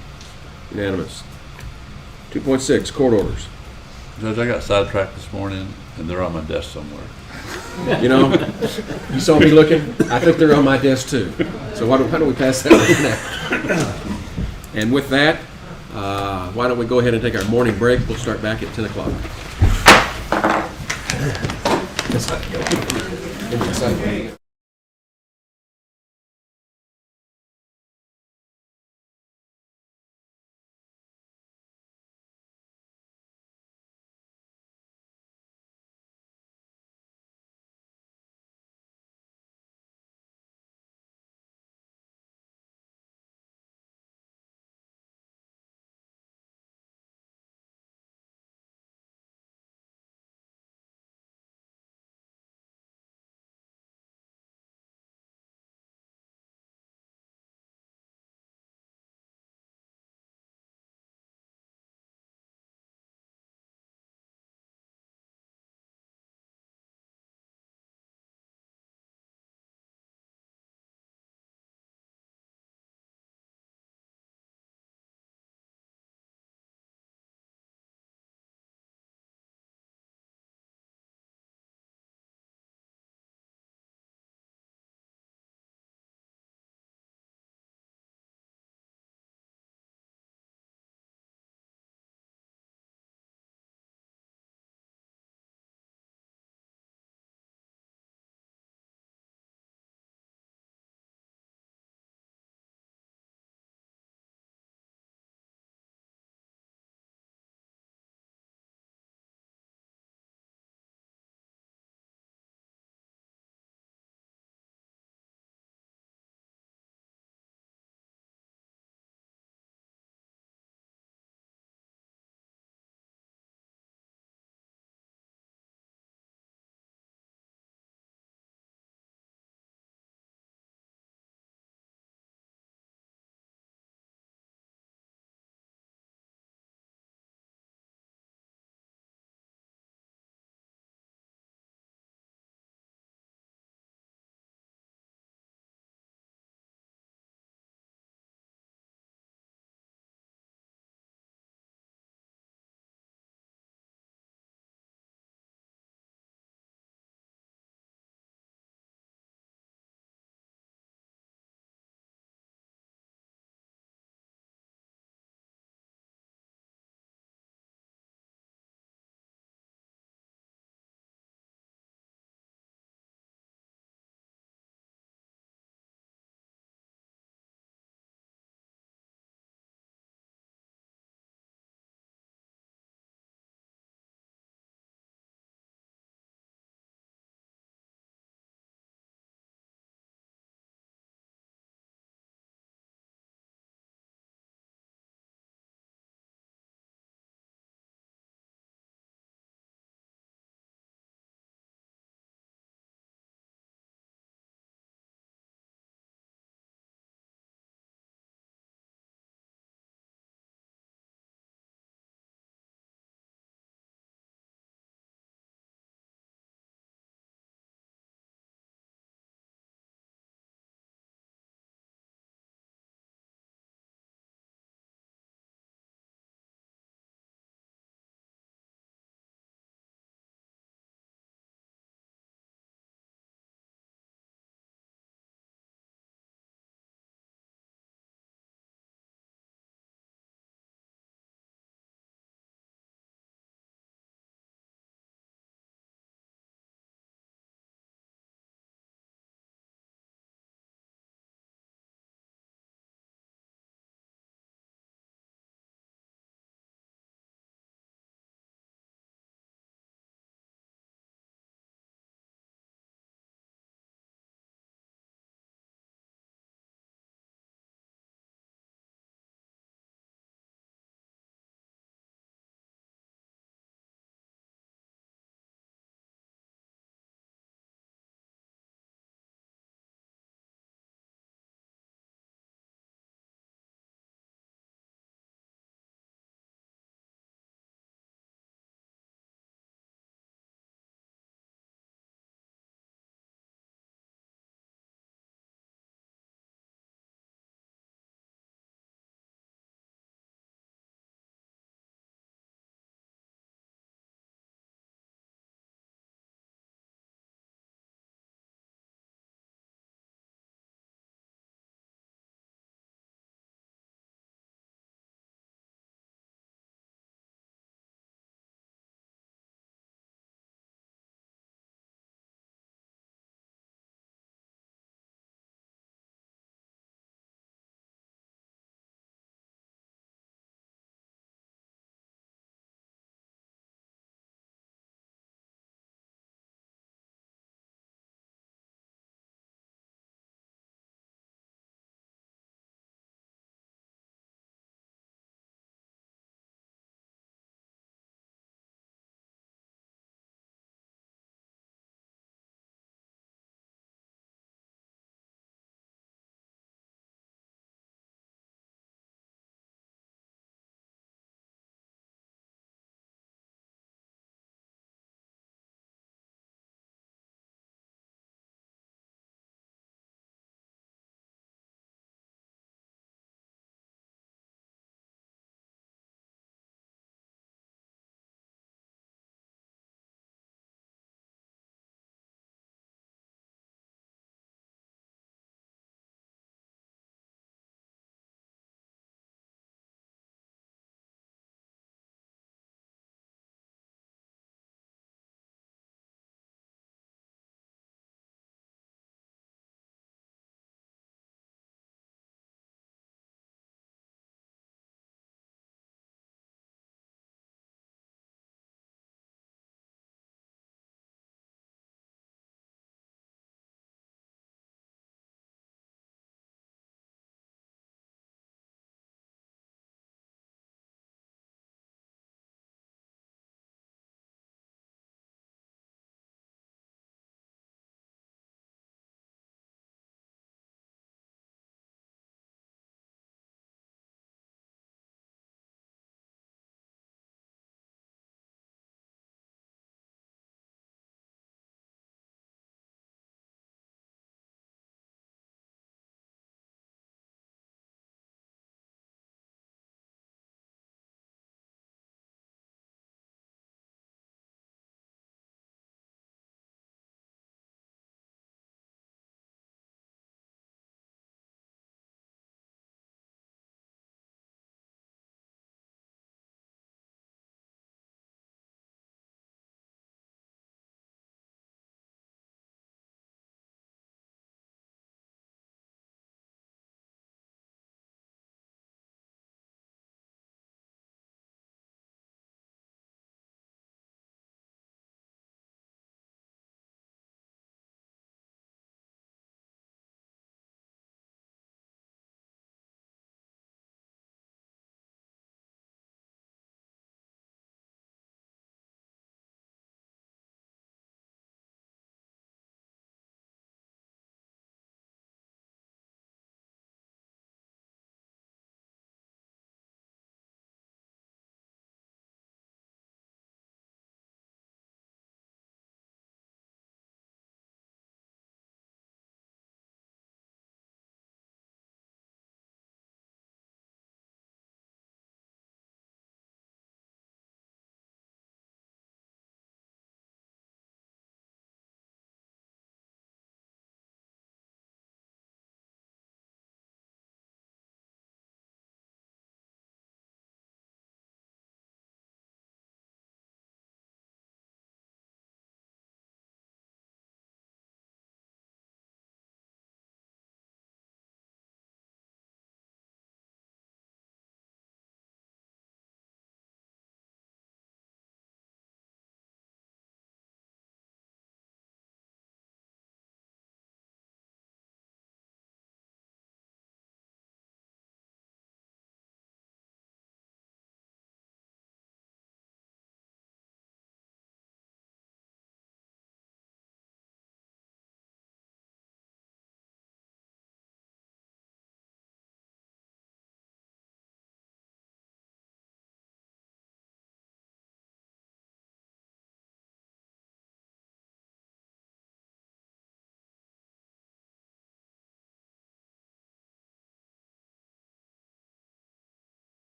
Unanimous. 2.6, court orders.
Judge, I got sidetracked this morning, and they're on my desk somewhere.
You know, you saw me looking. I think they're on my desk too. So why don't we pass that one now? And with that, why don't we go ahead and take our morning break? We'll start back at 10 o'clock.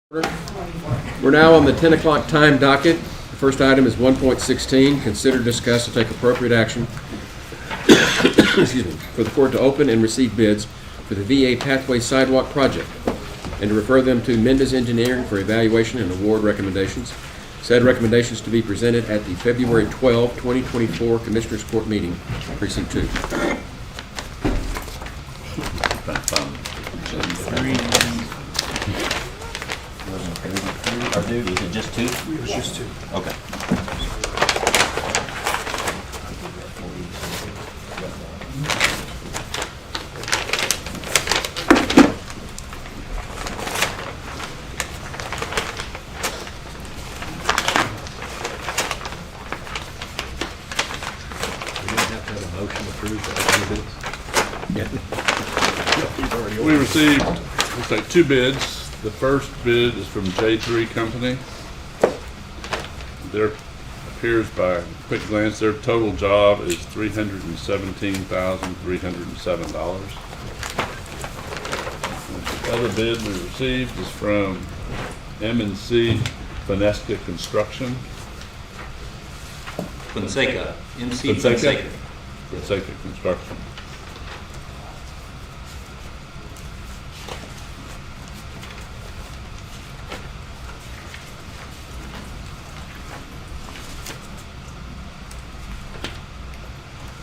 We're now on the 10 o'clock time docket. The first item is 1.16, consider, discuss, and take appropriate action excuse me, for the court to open and receive bids for the VA Pathway Sidewalk Project and to refer them to Mendez Engineering for evaluation and award recommendations. Said recommendations to be presented at the February 12, 2024 Commissioners Court meeting, Precinct 2.
Our duty, is it just two?
It's just two.
Okay.
We didn't have to have a motion approved for all the bids.
We received, looks like, two bids. The first bid is from J3 Company. There appears by a quick glance, their total job is $317,307. The other bid we received is from M&C Finesca Construction.
Fonseca, MC
Fonseca?
Fonseca.
Fonseca Construction.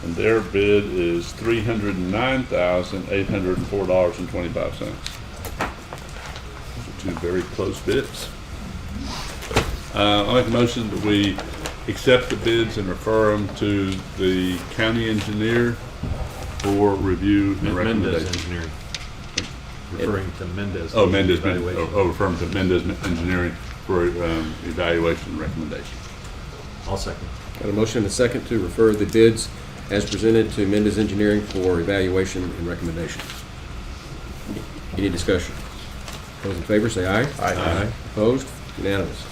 And their bid is $309,804.25. Those are two very close bids. I'll make a motion that we accept the bids and refer them to the county engineer for review and
Mendez
recommendation.
Engineering. Referring to Mendez.
Oh, Mendez,
evaluation.
referring to Mendez Engineering for evaluation and recommendation.
I'll second.
Got a motion and a second to refer the bids as presented to Mendez Engineering for evaluation and recommendation. Any discussion? Those in favor say aye.
Aye.
Opposed? Unanimous.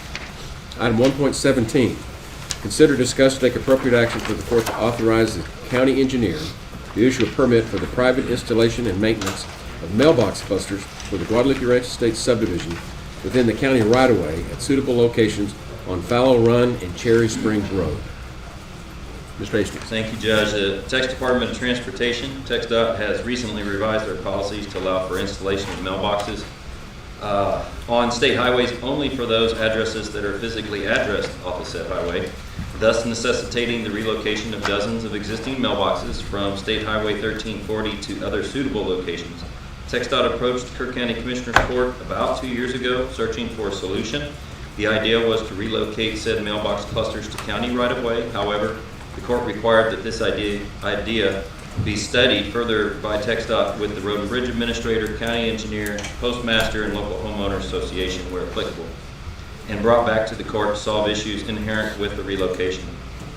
Item 1.17, consider, discuss, take appropriate action for the court to authorize the county engineer to issue a permit for the private installation and maintenance of mailbox clusters for the Guadalupe Ranch Estates subdivision within the county right-of-way at suitable locations on Fallow Run and Cherry Springs Road. Mr. Hastings.
Thank you, Judge. The Texas Department of Transportation, TxDOT, has recently revised their policies to allow for installation of mailboxes on state highways only for those addresses that are physically addressed off the said highway, thus necessitating the relocation of dozens of existing mailboxes from State Highway 1340 to other suitable locations. TxDOT approached Kerr County Commissioners Court about 2 years ago searching for a solution. The idea was to relocate said mailbox clusters to county right-of-way. However, the court required that this idea be studied further by TxDOT with the Road and Bridge Administrator, County Engineer, Postmaster, and local homeowners association where applicable, and brought back to the court to solve issues inherent with the relocation.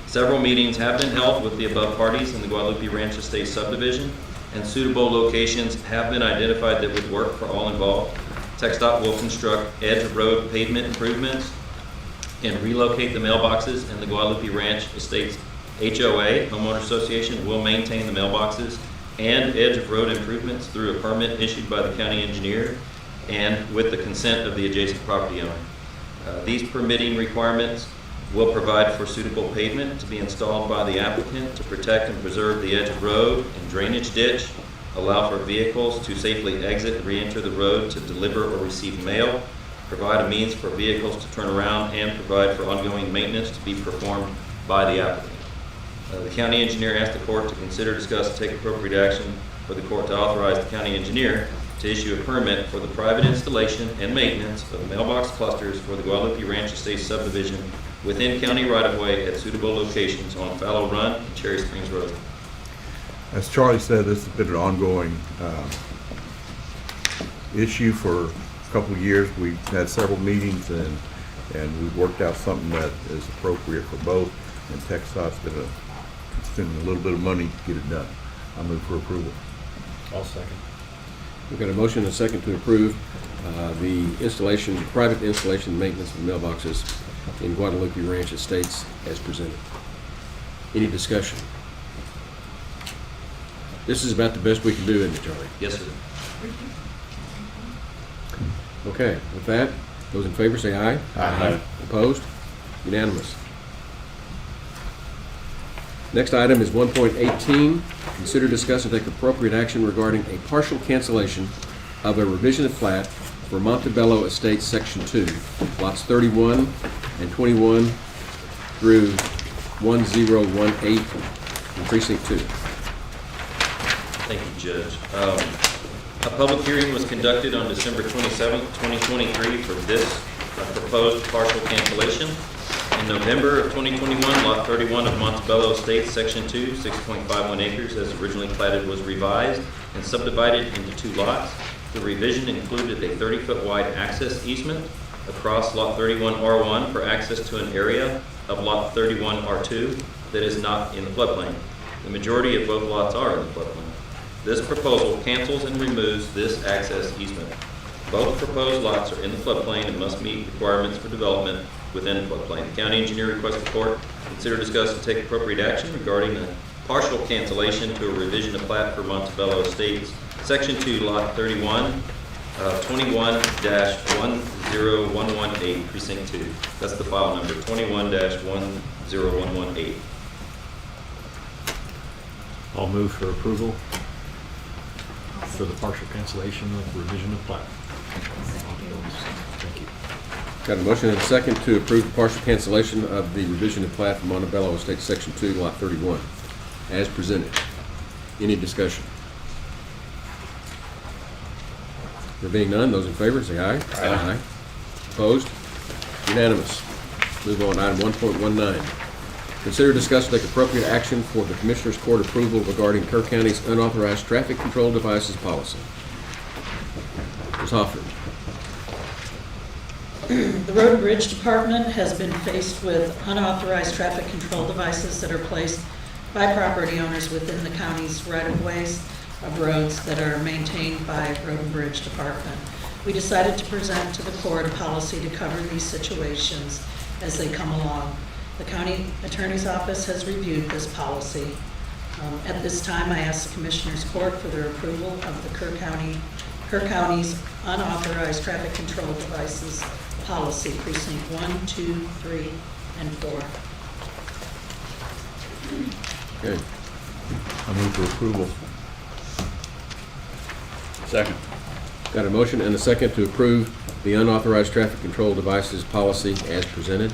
Several meetings have been held with the above parties in the Guadalupe Ranch Estate subdivision, and suitable locations have been identified that would work for all involved. TxDOT will construct edge of road pavement improvements and relocate the mailboxes, and the Guadalupe Ranch Estates HOA, Homeowner Association, will maintain the mailboxes and edge of road improvements through a permit issued by the county engineer and with the consent of the adjacent property owner. These permitting requirements will provide for suitable pavement to be installed by the applicant to protect and preserve the edge of road and drainage ditch, allow for vehicles to safely exit and re-enter the road to deliver or receive mail, provide a means for vehicles to turn around, and provide for ongoing maintenance to be performed by the applicant. The county engineer asked the court to consider, discuss, and take appropriate action for the court to authorize the county engineer to issue a permit for the private installation and maintenance of mailbox clusters for the Guadalupe Ranch Estates subdivision within county right-of-way at suitable locations on Fallow Run and Cherry Springs Road.
As Charlie said, this has been an ongoing issue for a couple of years. We've had several meetings and we've worked out something that is appropriate for both. And TxDOT's been spending a little bit of money to get it done. I move for approval.
I'll second.
We've got a motion and a second to approve the installation, private installation and maintenance of mailboxes in Guadalupe Ranch Estates as presented. Any discussion? This is about the best we can do, isn't it, Charlie?
Yes, sir.
Okay, with that, Those in favor say aye.
Aye.
Opposed? Unanimous. Next item is 1.18. Consider, discuss, and take appropriate action regarding a partial cancellation of a revision of plat for Montebello Estates Section 2, lots 31 and 21 through 1018 in Precinct 2.
Thank you, Judge. A public hearing was conducted on December 27th, 2023 for this proposed partial cancellation. In November of 2021, Lot 31 of Montebello Estates, Section 2, 6.51 acres, as originally platted, was revised and subdivided into 2 lots. The revision included a 30-foot wide access easement across Lot 31R1 for access to an area of Lot 31R2 that is not in the floodplain. The majority of both lots are in the floodplain. This proposal cancels and removes this access easement. Both proposed lots are in the floodplain and must meet requirements for development within the floodplain. The county engineer requests the court consider, discuss, and take appropriate action regarding a partial cancellation to a revision of plat for Montebello Estates, Section 2, Lot 31, 21-10118, Precinct 2. That's the file number, 21-10118.
I'll move for approval for the partial cancellation of revision of plat. Thank you.
Got a motion and a second to approve the partial cancellation of the revision of plat for Montebello Estates Section 2, Lot 31, as presented. Any discussion? There being none, those in favor say aye. Aye. Opposed? Unanimous. Move on, item 1.19. Consider, discuss, and take appropriate action for the Commissioners Court approval regarding Kerr County's unauthorized traffic control devices policy. Ms. Hoffman.
The Road and Bridge Department has been faced with unauthorized traffic control devices that are placed by property owners within the county's right-of-ways of roads that are maintained by Road and Bridge Department. We decided to present to the court a policy to cover these situations as they come along. The county attorney's office has reviewed this policy. At this time, I ask the Commissioners Court for their approval of the Kerr County's unauthorized traffic control devices policy, precinct 1, 2, 3, and 4.
Okay.
I move for approval. Second.
Got a motion and a second to approve the unauthorized traffic control devices policy as presented.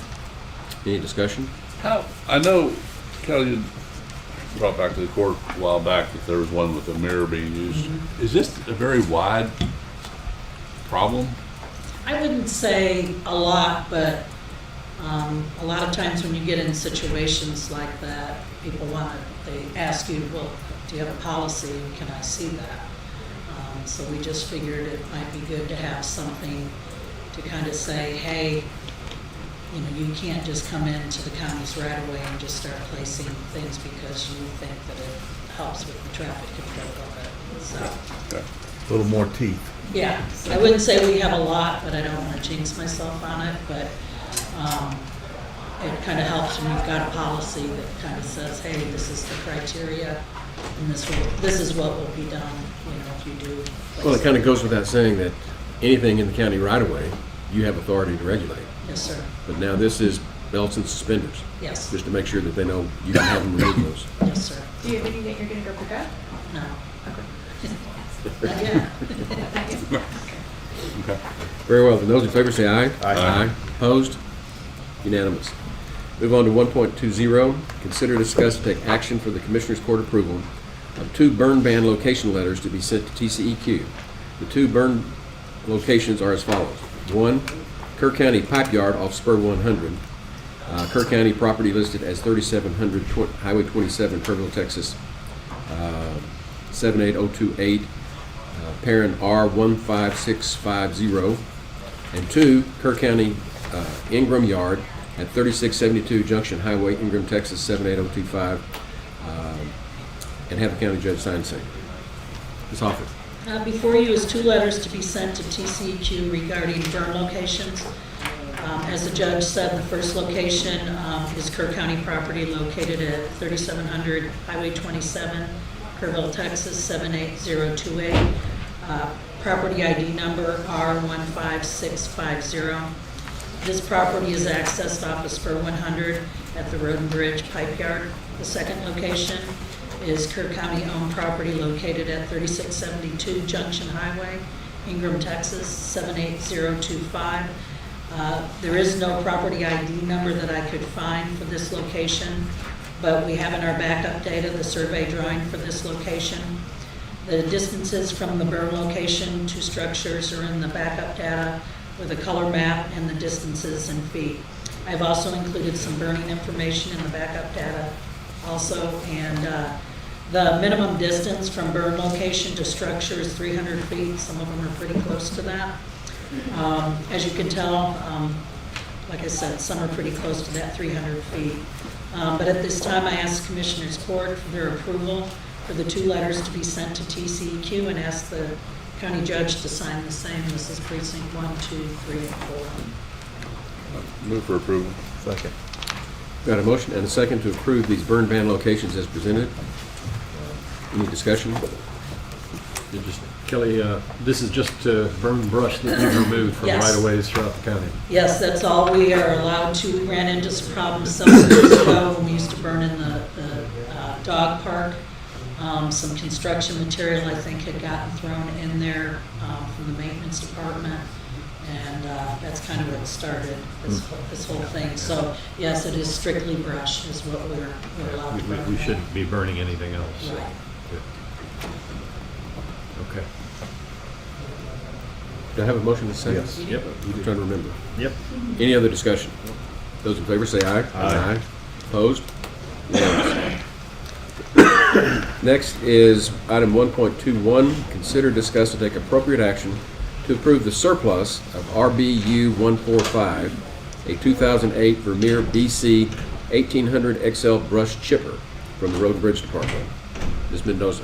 Any discussion?
I know, Kelly, you brought back to the court a while back that there was one with a mirror being used.
Mm-hmm.
Is this a very wide problem?
I wouldn't say a lot, but a lot of times when you get in situations like that, people they ask you, well, do you have a policy? Can I see that? So we just figured it might be good to have something to kind of say, hey, you know, you can't just come into the county's right away and just start placing things because you think that it helps with the traffic control of it. So,
A little more teeth.
yeah, I wouldn't say we have a lot, but I don't want to jinx myself on it, but it kind of helps when you've got a policy that kind of says, hey, this is the criteria, and this is what will be done, you know, if you do.
Well, it kind of goes without saying that anything in the county right away, you have authority to regulate.
Yes, sir.
But now this is belts and suspenders.
Yes.
Just to make sure that they know you can have them remove those.
Yes, sir.
Do you have any that you're gonna go pick up?
No.
Okay.
Not yet.
Okay.
Very well, then those in favor say aye.
Aye.
Opposed? Unanimous. Move on to 1.20. Consider, discuss, and take action for the Commissioners Court approval of 2 burn ban location letters to be sent to TCEQ. The 2 burn locations are as follows. 1, Kerr County Pipe Yard off Spur 100. Kerr County property listed as 3700 Highway 27, Kerrville, Texas, 78028, parent R15650. And 2, Kerr County Ingram Yard at 3672 Junction Highway, Ingram, Texas, 78025, and have the county judge sign the same. Ms. Hoffman.
Before you is 2 letters to be sent to TCEQ regarding burn locations. As the judge said, the first location is Kerr County property located at 3700 Highway 27, Kerrville, Texas, 78028. property ID number R15650. This property is accessed off of Spur 100 at the Road and Bridge Pipe Yard. The second location is Kerr County-owned property located at 3672 Junction Highway, Ingram, Texas, 78025. There is no property ID number that I could find for this location, but we have in our backup data the survey drawing for this location. The distances from the burn location to structures are in the backup data with a color map and the distances in feet. I've also included some burning information in the backup data also, and the minimum distance from burn location to structure is 300 feet. Some of them are pretty close to that. As you can tell, like I said, some are pretty close to that 300 feet. But at this time, I ask Commissioners Court for their approval for the 2 letters to be sent to TCEQ and ask the county judge to sign the same. This is precinct 1, 2, 3, and 4.
Move for approval.
Second.
Got a motion and a second to approve these burn ban locations as presented. Any discussion?
Kelly, this is just to burn brush that you've removed from
Yes.
right-of-ways throughout the county.
Yes, that's all we are allowed to. We ran into some problems several years ago when we used to burn in the dog park. Some construction material, I think, had gotten thrown in there from the maintenance department, and that's kind of what started this whole thing. So, yes, it is strictly brush is what we're allowed to burn.
We shouldn't be burning anything else.
Right.
Good. Okay.
Do I have a motion to second?
Yes.
Yep.
I'm trying to remember.
Yep.
Any other discussion? Those in favor say aye.
Aye.
Opposed? Unanimous. Next is item 1.21, consider, discuss, and take appropriate action to approve the surplus of RBU 145, a 2008 Vermeer BC 1800 XL brush chipper from the Road and Bridge Department. Ms. Mendoza.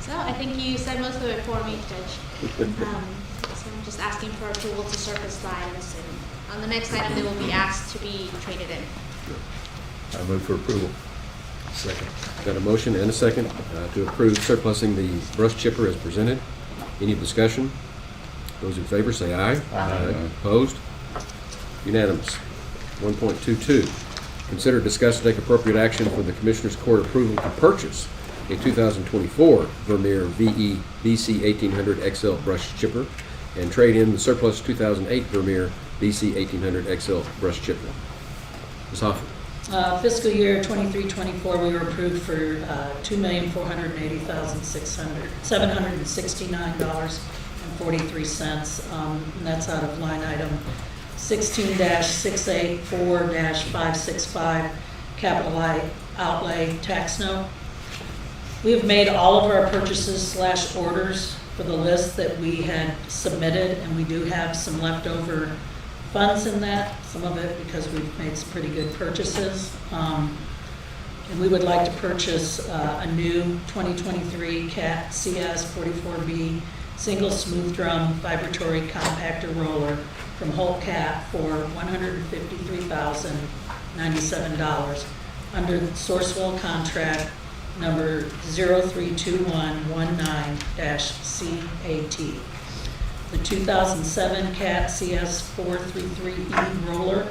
So I think you said most of it for me, Judge. So I'm just asking for approval to surface the items, and on the next item, they will be asked to be traded in.
I move for approval.
Second.
Got a motion and a second to approve surplusing the brush chipper as presented. Any discussion? Those in favor say aye.
Aye.
Opposed? Unanimous. 1.22, consider, discuss, and take appropriate action for the Commissioners Court approval to purchase a 2024 Vermeer VE BC 1800 XL brush chipper and trade in the surplus 2008 Vermeer BC 1800 XL brush chipper. Ms. Hoffman.
Fiscal year 23-24, we were approved for $2,480,769.43. And that's out of line item 16-684-565, capital outlay tax note. We have made all of our purchases / orders for the list that we had submitted, and we do have some leftover funds in that, some of it because we've made some pretty good purchases. And we would like to purchase a new 2023 CAT CS 44B single smooth drum vibratory compactor roller from Holt Cat for $153,097 under the Sourcewell contract number 032119-CAT. The 2007 CAT CS 433E roller,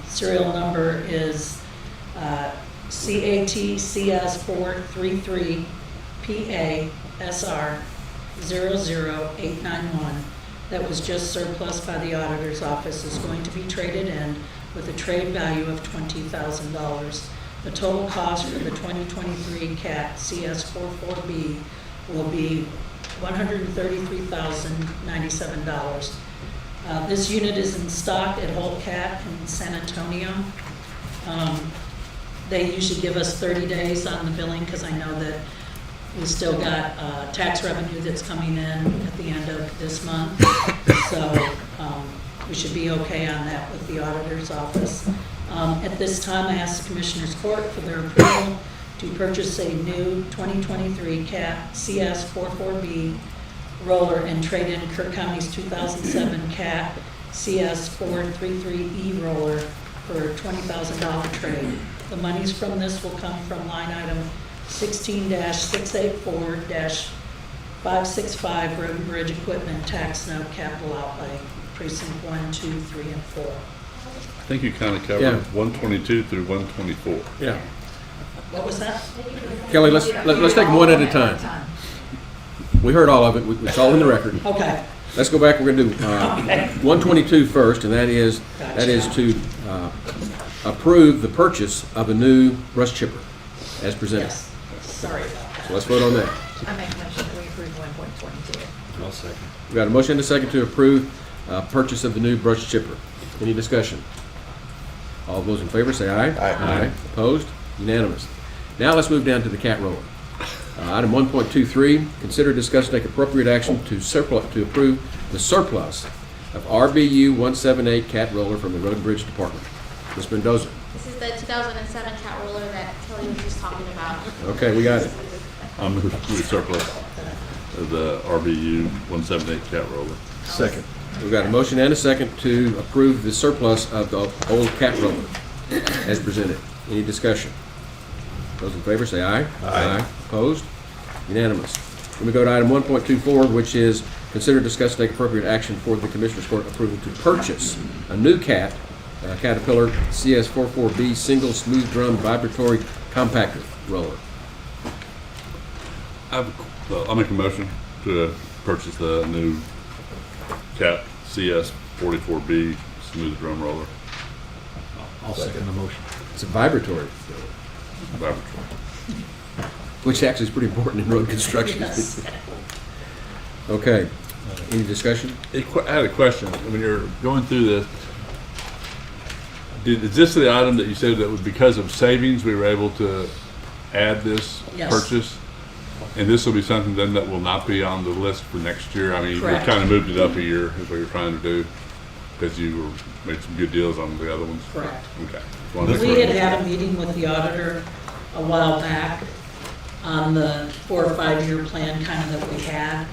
serial number is CAT CS 433 PA SR 00891. That was just surplus by the auditor's office, is going to be traded in with a trade value of $20,000. The total cost for the 2023 CAT CS 44B will be $133,097. This unit is in stock at Holt Cat in San Antonio. They usually give us 30 days on the billing because I know that we still got tax revenue that's coming in at the end of this month. So we should be okay on that with the auditor's office. At this time, I ask the Commissioners Court for their approval to purchase a new 2023 CAT CS 44B roller and trade in Kerr County's 2007 CAT CS 433E roller for a $20,000 trade. The monies from this will come from line item 16-684- 565 Road and Bridge Equipment Tax Note Capital Outlay, precinct 1, 2, 3, and 4.
I think you kind of covered
Yeah.
122 through 124.
Yeah.
What was that?
Kelly, let's take them one at a time. We heard all of it. It's all in the record.
Okay.
Let's go back. We're going to do 122 first, and that is to approve the purchase of a new brush chipper as presented.
Yes. Sorry about that.
So let's vote on that.
I make a motion that we approve 1.22.
I'll second.
We've got a motion and a second to approve purchase of the new brush chipper. Any discussion? All those in favor say aye.
Aye.
Opposed? Unanimous. Now let's move down to the cat roller. Item 1.23, consider, discuss, take appropriate action to approve the surplus of RBU 178 cat roller from the Road and Bridge Department. Ms. Mendoza.
This is the 2007 cat roller that Kelly was just talking about.
Okay, we got it.
I'm moving to the surplus of the RBU 178 cat roller.
Second. We've got a motion and a second to approve the surplus of the old cat roller as presented. Any discussion? Those in favor say aye. Aye. Opposed? Unanimous. Then we go to item 1.24, which is consider, discuss, take appropriate action for the Commissioners Court approval to purchase a new Caterpillar CS44B single smooth drum vibratory compactor roller.
I'll make a motion to purchase the new Cat CS44B smooth drum roller.
I'll second the motion.
It's a vibratory,
Vibratory.
which actually is pretty important in road construction.
Yes.
Okay. Any discussion?
I had a question. When you're going through this, is this the item that you said that was because of savings we were able to add this
Yes.
purchase? And this will be something then that will not be on the list for next year? I mean, you
Correct.
kind of moved it up a year is what you're trying to do because you made some good deals on the other ones?
Correct.
Okay. Just wanted to
We
make
had
sure.
had a meeting with the auditor a while back on the 4 or 5 year plan kind of that we had.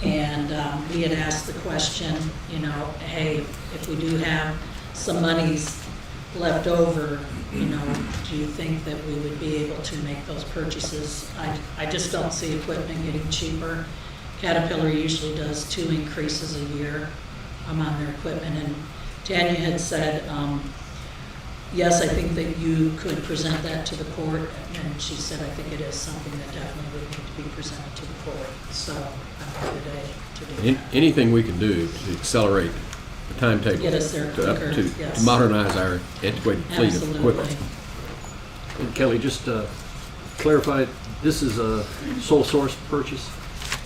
And we had asked the question, you know, hey, if we do have some monies left over, you know, do you think that we would be able to make those purchases? I just don't see equipment getting cheaper. Caterpillar usually does 2 increases a year on their equipment. And Tanya had said, yes, I think that you could present that to the court. And she said, I think it is something that definitely would need to be presented to the court. So I'm here today to do that.
Anything we can do to accelerate the timetable.
Get us there quicker,
to
yes.
modernize our antiquated fleet of equipment.
Absolutely.
And Kelly, just clarify, this is a sole source purchase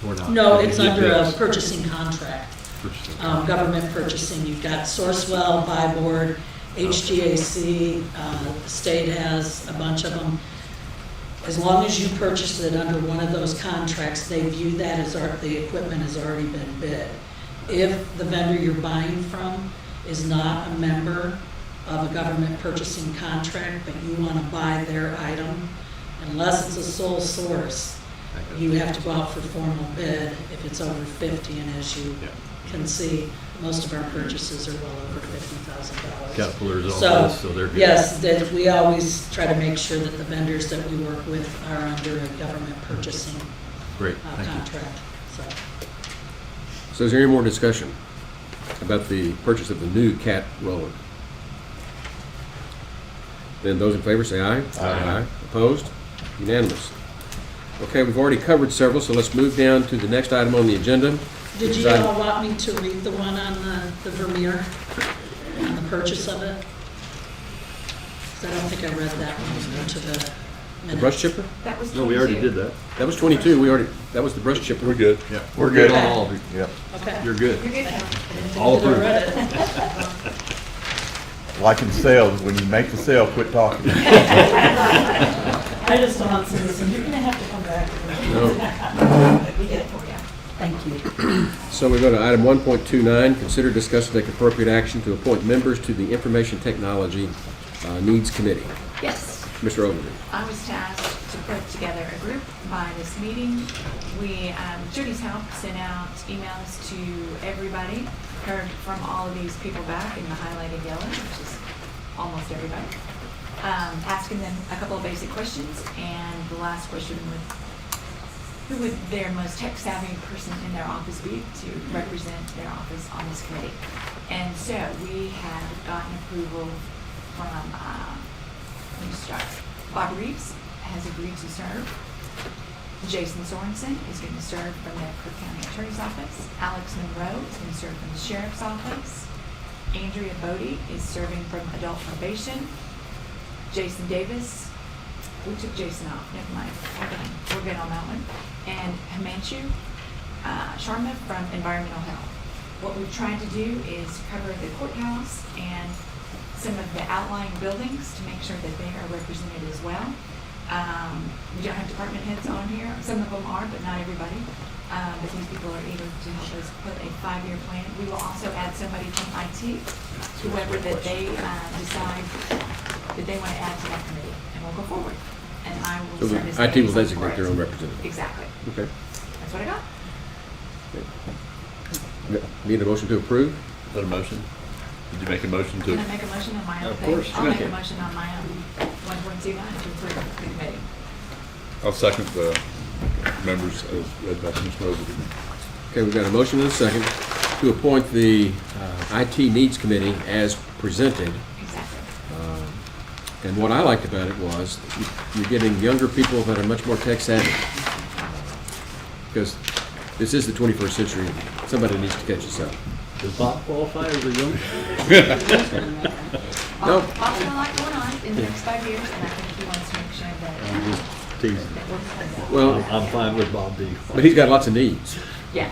or not?
No, it's under a
Yes.
purchasing contract.
Purchasing.
Government purchasing, you've got Sourcewell, Buy Board, HGAC, the state has a bunch of them. As long as you purchase it under one of those contracts, they view that as the equipment has already been bid. If the vendor you're buying from is not a member of a government purchasing contract, but you want to buy their item, unless it's a sole source, you have to go out for formal bid if it's over 50, and as you can see, most of our purchases are well over $50,000.
Caterpillar's on
So,
this, so they're good.
yes, that we always try to make sure that the vendors that we work with are under a government purchasing
Great, thank you.
contract, so.
So is there any more discussion about the purchase of the new cat roller? Then those in favor say aye. Aye. Opposed? Unanimous. Okay, we've already covered several, so let's move down to the next item on the agenda.
Did
which is
you
item-
all want me to read the one on the Vermeer, on the purchase of it? 'Cause I don't think I read that one into the minutes.
The brush chipper?
That was
No, we already
22.
did that.
That was 22. That was the brush chipper.
We're good.
Yeah.
We're good.
on all of you.
Yep.
Okay.
You're good.
You're good now.
I didn't
All
think that I
approved.
read it.
Like in sales, when you make the sale, quit talking.
I just want to listen, you're gonna have to come back.
We did it for you.
Thank you.
So we go to item 1.29, consider, discuss, and take appropriate action to appoint members to the Information Technology Needs Committee.
Yes.
Mr. Ogilvy.
I was tasked to put together a group by this meeting. We, Judy's help, sent out emails to everybody, heard from all of these people back in the highlighted yellow, which is almost everybody, asking them a couple of basic questions, and the last question who would their most tech-savvy person in their office be to represent their office on this committee. And so we have gotten approval from, let me start. Bob Reeves has agreed to serve. Jason Sorensen is going to serve from the Cook County Attorney's Office. Alex Monroe is going to serve from the Sheriff's Office. Andrea Bodie is serving from Adult Probation. Jason Davis, we took Jason off, never mind, we're good on that one. And Himanshu Sharma from Environmental Health. What we've tried to do is cover the courthouse and some of the outlying buildings to make sure that they are represented as well. We don't have department heads on here. Some of them are, but not everybody. But these people are eager to help us put a 5-year plan. We will also add somebody from IT, whoever that they decide that they want to add to that committee, and we'll go forward. And I will
So
serve as
IT will
liaison
designate
for
their
it.
own representative.
Exactly.
Okay.
That's what I got.
Need a motion to approve?
Is that a motion? Did you make a motion to?
Can I make a motion on my own
Of
thing?
course.
I'll make a
Okay.
motion on my own 1.29 to approve the committee.
I'll second the members as read by Commissioner Overby.
Okay, we've got a motion and a second to appoint the IT Needs Committee as presented.
Exactly.
And what I liked about it was you're getting younger people that are much more tech savvy. Because this is the 21st century. Somebody needs to catch us up.
Does Bob qualify as a young?
No.
Bob's got a lot going on in the next 5 years, and I think he wants to make sure
I'm
that,
just teasing.
that we're behind that.
Well,
I'm fine with Bob D.
but he's got lots of needs.
Yeah,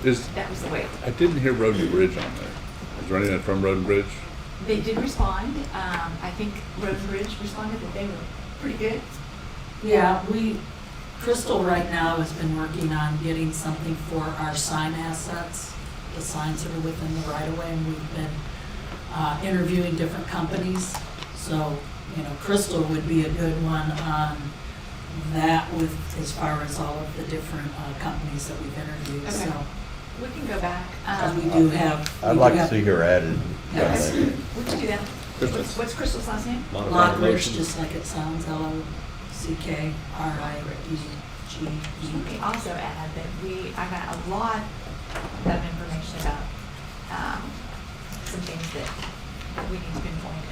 Is,
that was the way.
I didn't hear Road and Bridge on there. Is there anything from Road and Bridge?
They did respond. I think Road and Bridge responded that they were pretty good.
Yeah, Crystal right now has been working on getting something for our sign assets, the signs that are within the right of way, and we've been interviewing different companies. So, Crystal would be a good one on that with, as far as all of the different companies that we've interviewed,
Okay.
so.
We can go back.
Because we do have.
I'd like to see her added.
Yes, we can do that. What's Crystal's last name?
Lockridge, just like it sounds, Lockridge.
Let me also add that I got a lot of information about some things that we need to pinpoint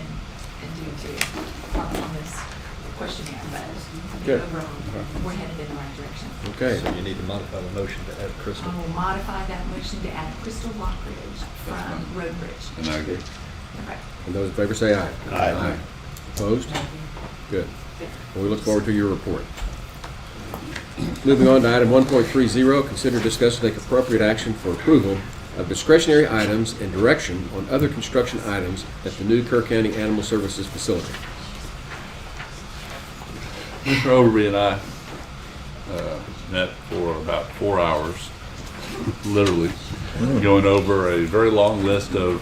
and do on this questionnaire, but
Good.
overall, we're headed in the right direction.
Okay.
So you need to modify the motion to add Crystal.
I will modify that motion to add Crystal Lockridge from Road Bridge.
And I agree.
Okay.
And those in favor say aye.
Aye.
Opposed? Good. Well, we look forward to your report. Moving on to item 1.30, consider, discuss, and take appropriate action for approval of discretionary items and direction on other construction items at the new Kerr County Animal Services facility.
Commissioner Overby and I met for about 4 hours, literally, going over a very long list of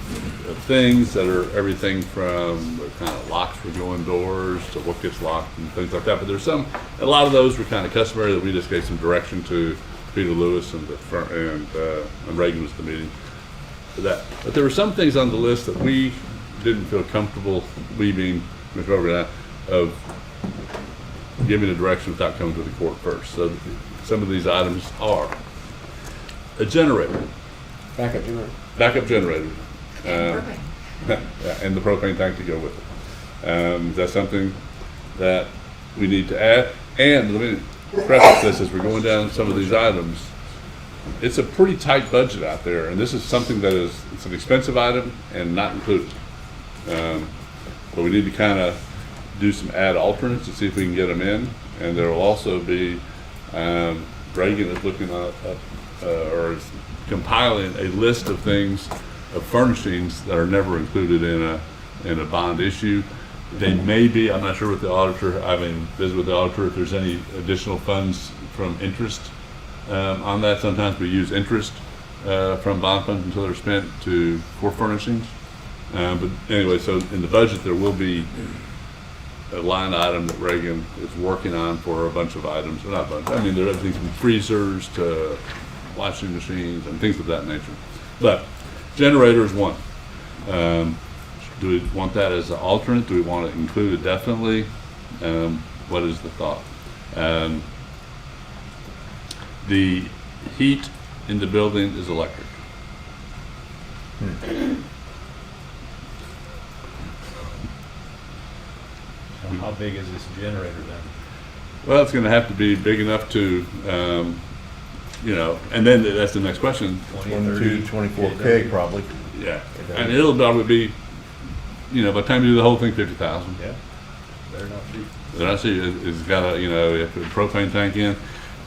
things that are everything from the kind of locks for going doors to what gets locked and things like that. But there's a lot of those were kind of customary that we just gave some direction to Peter Lewis and Reagan was the meeting for that. But there were some things on the list that we didn't feel comfortable, we being Commissioner Overby and I, of giving a direction without coming to the court first. So some of these items are a generator.
Backup generator.
Backup generator.
Propane.
Yeah, and the propane tank to go with it. That's something that we need to add. And let me preface this as we're going down some of these items. It's a pretty tight budget out there, and this is something that it's an expensive item and not included. But we need to kind of do some add alternates to see if we can get them in. And there will also be, Reagan is looking at, or is compiling a list of things, of furnishings that are never included in a bond issue. They may be, I'm not sure with the auditor, I mean, visit with the auditor if there's any additional funds from interest on that. Sometimes we use interest from bond funds until they're spent for furnishings. But anyway, so in the budget there will be a line item that Reagan is working on for a bunch of items, or not a bunch, I mean, there are everything from freezers to washing machines and things of that nature. But generator is one. Do we want that as an alternate? Do we want to include it definitely? What is the thought? The heat in the building is electric.
How big is this generator then?
Well, it's going to have to be big enough to, and then that's the next question.
22, 24K probably.
Yeah, and it'll probably be, by the time you do the whole thing, 50,000.
Yeah, better not be.
Then I see it's got you have a propane tank in.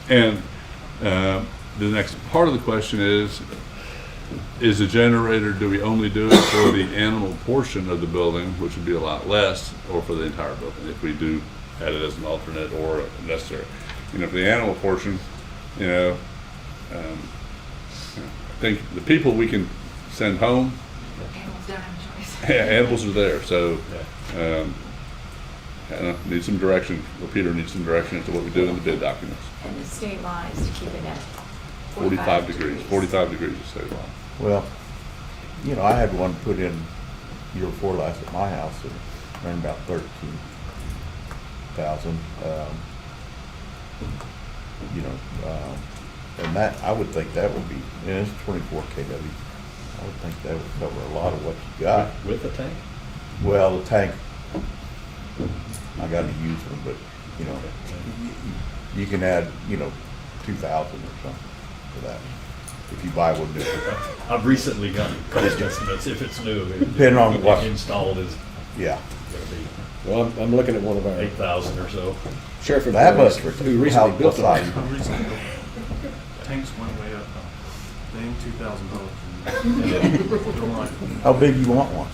And the next part of the question is the generator, do we only do it for the animal portion of the building, which would be a lot less, or for the entire building, if we do add it as an alternate or necessary? For the animal portion, I think the people we can send home,
Animals don't have a choice.
animals are there, so need some direction, or Peter needs some direction as to what we do in the bid documents.
And the state law is to keep it at
45 degrees, 45 degrees is state law.
Well, I had one put in year before last at my house and ran about 13,000. And that, I would think that would be, it's 24 kW. I would think that would cover a lot of what you got.
With the tank?
Well, the tank, I got to use one, but, you can add, 2,000 or something to that if you buy one new.
I've recently gotten cost estimates if it's new.
Depending on what
installed is
Yeah.
going to be
Well, I'm looking at one of our
8,000 or so.
sheriff
That
employees
much for
who recently
how
built a
size?
Tanks went way up. They ain't $2,000.
How big you want one?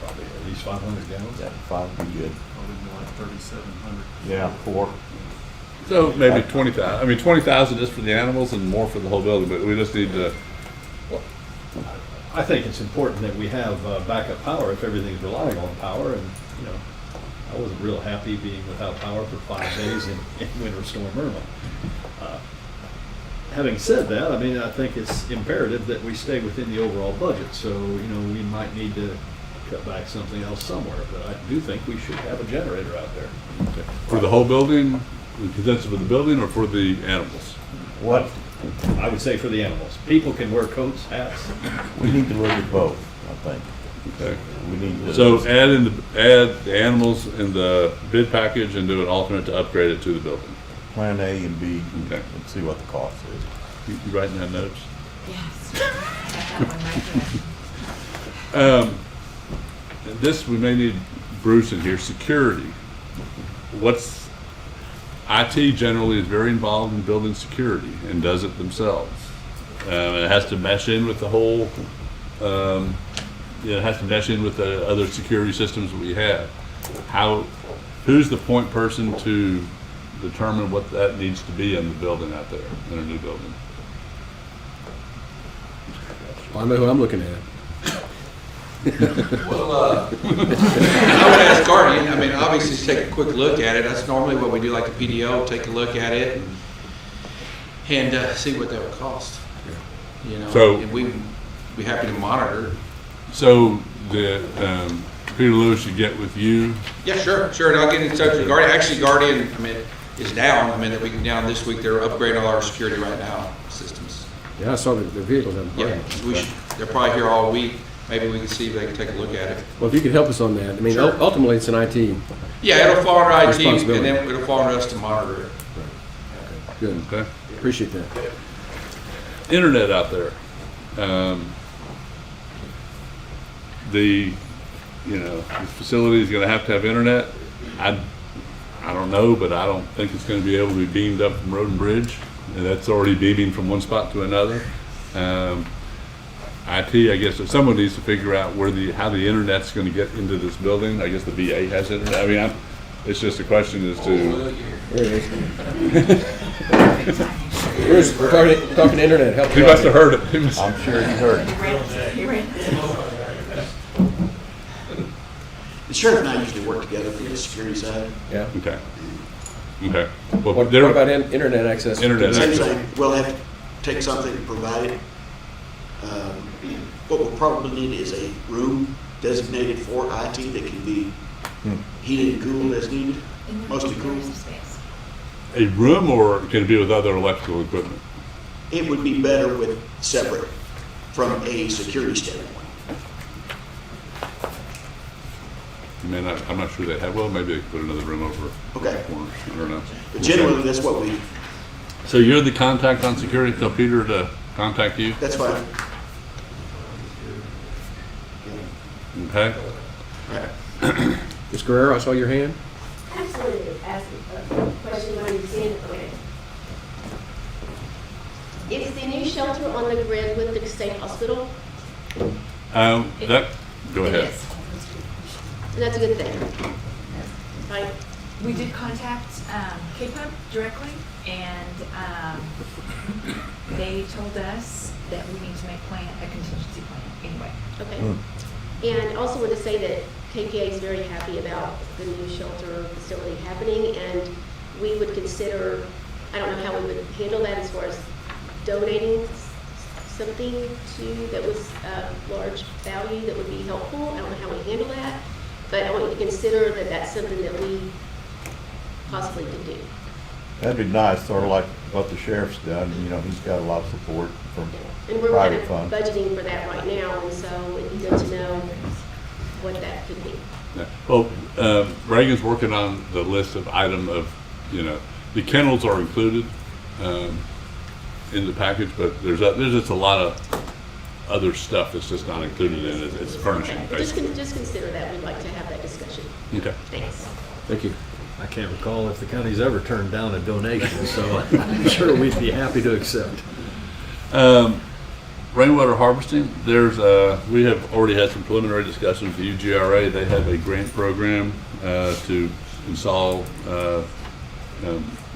Probably at least 500 gallons.
That 5 would be good.
Probably more like 3,700.
Yeah, 4.
So maybe 20,000. I mean, 20,000 is for the animals and more for the whole building, but we just need to.
I think it's important that we have backup power if everything's relying on power. And, I wasn't real happy being without power for 5 days in Winter Storm Irma. Having said that, I think it's imperative that we stay within the overall budget. So, we might need to cut back something else somewhere. But I do think we should have a generator out there.
For the whole building, the condenser for the building, or for the animals?
What?
I would say for the animals. People can wear coats, hats.
We need to look at both, I think.
Okay.
We need to.
So add the animals in the bid package and do an alternate to upgrade it to the building.
Plan A and B,
Okay.
and see what the cost is.
You writing down notes?
Yes. I have that one right there.
This, we may need Bruce in here. Security. IT generally is very involved in building security and does it themselves. And it has to mesh in with the whole, it has to mesh in with the other security systems that we have. Who's the point person to determine what that needs to be in the building out there, in a new building?
Well, I know who I'm looking at.
Well, I would ask Guardian, obviously take a quick look at it. That's normally what we do, like a PDO, take a look at it and see what that would cost.
So-
and we'd be happy to monitor.
So the Peter Lewis should get with you.
Yeah, sure, and I'll get in touch with Guardian. Actually, Guardian, is down. That week down this week, they're upgrading all our security right now systems.
Yeah, I saw the vehicles have
Yeah, they're probably here all week. Maybe we can see if they can take a look at it.
Well, if you could help us on that.
Sure.
Ultimately, it's an IT.
Yeah, it'll fall under IT, and
responsibility.
then it'll fall under us to monitor it.
Good.
Okay.
Appreciate that.
Internet out there. The facility is going to have internet. I don't know, but I don't think it's going to be able to be beamed up from Road and Bridge, and that's already beaming from one spot to another. IT, I guess, if someone needs to figure out how the internet's going to get into this building. I guess the VA has internet. It's just a question as to.
Bruce, we're talking internet. Help
He
me
must
out.
have heard it.
I'm sure you heard it.
The sheriff and I usually work together for the security side.
Yeah.
Okay. Well,
What about internet access?
Internet
Same
access.
thing, we'll have to take something and provide it. What we'll probably need is a room designated for IT that can be heated and cooled as needed, mostly cooled.
a room, or can it be with other electrical equipment?
It would be better with separate from a security standpoint.
I mean, I'm not sure they have, well, maybe they could put another room over
Okay.
corners, I don't know.
But generally, that's what we,
So you're the contact on security, tell Peter to contact you?
that's fine.
Okay.
Ms. Guerrero, I saw your hand.
Absolutely. Ask a question when you've seen it. Okay. Is the new shelter on the grid with the state hospital?
Go
It
ahead.
is.
And that's a good thing. Right?
We did contact K-Pub directly, and they told us that we need to make a contingency plan anyway.
Okay. And also want to say that KPA is very happy about the new shelter facility happening, and we would consider, I don't know how we would handle that as far as donating something to that was large value that would be helpful. I don't know how we handle that, but I want you to consider that that's something that we possibly could do.
That'd be nice, sort of like what the sheriff's done. You know, he's got a lot of support from
And we're kind
private
of
funds.
budgeting for that right now, and so it'd be good to know what that could be.
Yeah. Well, Reagan's working on the list of the kennels are included in the package, but there's just a lot of other stuff that's just not included in it. It's furnishing, basically.
Just consider that. We'd like to have that discussion.
Okay.
Thanks.
Thank you.
I can't recall if the county's ever turned down a donation, so I'm sure we'd be happy to accept.
Rainwater harvesting, we have already had some preliminary discussions with UGRA. They have a grant program to install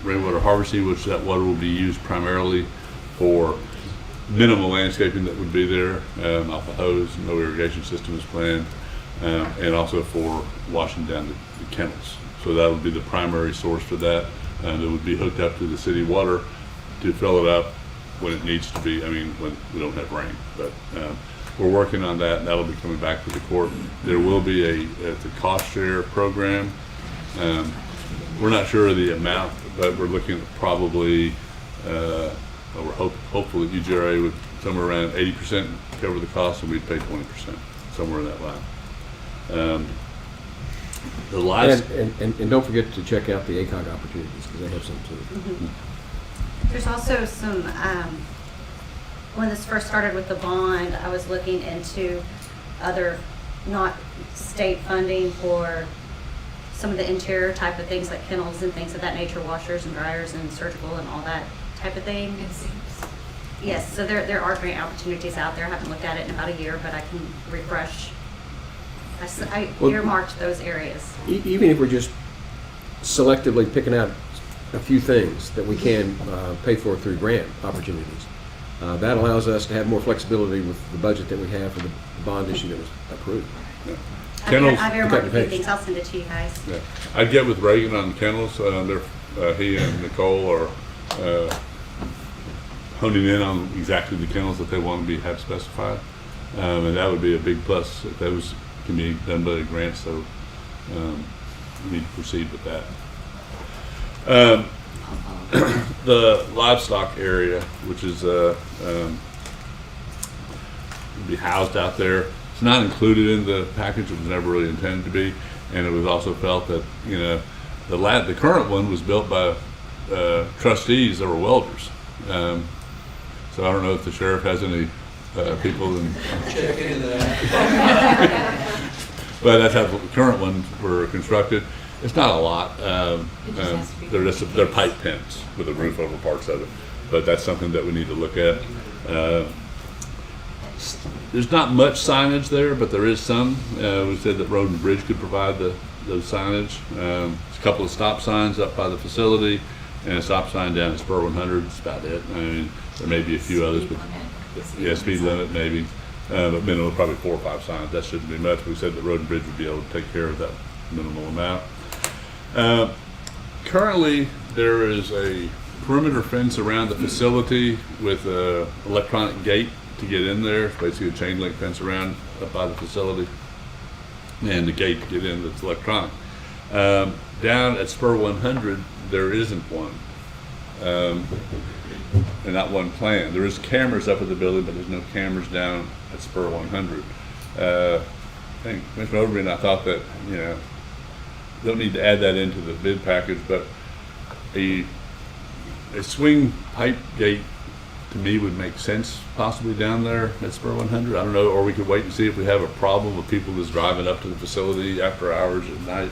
rainwater harvesting, which that water will be used primarily for minimal landscaping that would be there, off a hose, no irrigation system is planned, and also for washing down the kennels. So that would be the primary source for that. It would be hooked up to the city water to fill it up when it needs to be, when we don't have rain. But we're working on that, and that'll be coming back to the court. There will be a cost share program. We're not sure of the amount, but we're looking at probably, hopefully UGRA would somewhere around 80% cover the cost, and we'd pay 20%, somewhere in that line. The last,
And don't forget to check out the ACOG opportunities, because they have some too.
There's also some, when this first started with the bond, I was looking into other, not state funding for some of the interior type of things like kennels and things of that nature, washers and dryers and surgical and all that type of thing.
It seems.
Yes, so there are grant opportunities out there. I haven't looked at it in about a year, but I can refresh. I earmarked those areas.
Even if we're just selectively picking out a few things that we can pay for through grant opportunities, that allows us to have more flexibility with the budget that we have for the bond issue that was approved.
Yeah.
I've earmarked a few things. I'll send it to you guys.
Yeah. I'd get with Reagan on the kennels. He and Nicole are honing in on exactly the kennels that they want to have specified, and that would be a big plus if those can be done by the grant. So we need to proceed with that. The livestock area, which is be housed out there, it's not included in the package. It was never really intended to be, and it was also felt that the current one was built by trustees that were welders. So I don't know if the sheriff has any people in.
Check into that.
But that's how the current ones were constructed. It's not a lot. They're pipe pens with a roof over parts of it, but that's something that we need to look at. There's not much signage there, but there is some. We said that Road and Bridge could provide those signage. There's a couple of stop signs up by the facility, and a stop sign down at Spur 100. That's about it. There may be a few others, but speed limit maybe. But minimum, probably 4 or 5 signs. That shouldn't be much. We said that Road and Bridge would be able to take care of that minimal amount. Currently, there is a perimeter fence around the facility with an electronic gate to get in there. It's basically a chain link fence around up by the facility, and the gate to get in that's electronic. Down at Spur 100, there isn't one. And not one plan. There is cameras up at the building, but there's no cameras down at Spur 100. I think Commissioner Overby and I thought that, you know, don't need to add that into the bid package, but a swing pipe gate to me would make sense possibly down there at Spur 100. I don't know, or we could wait and see if we have a problem with people just driving up to the facility after hours at night.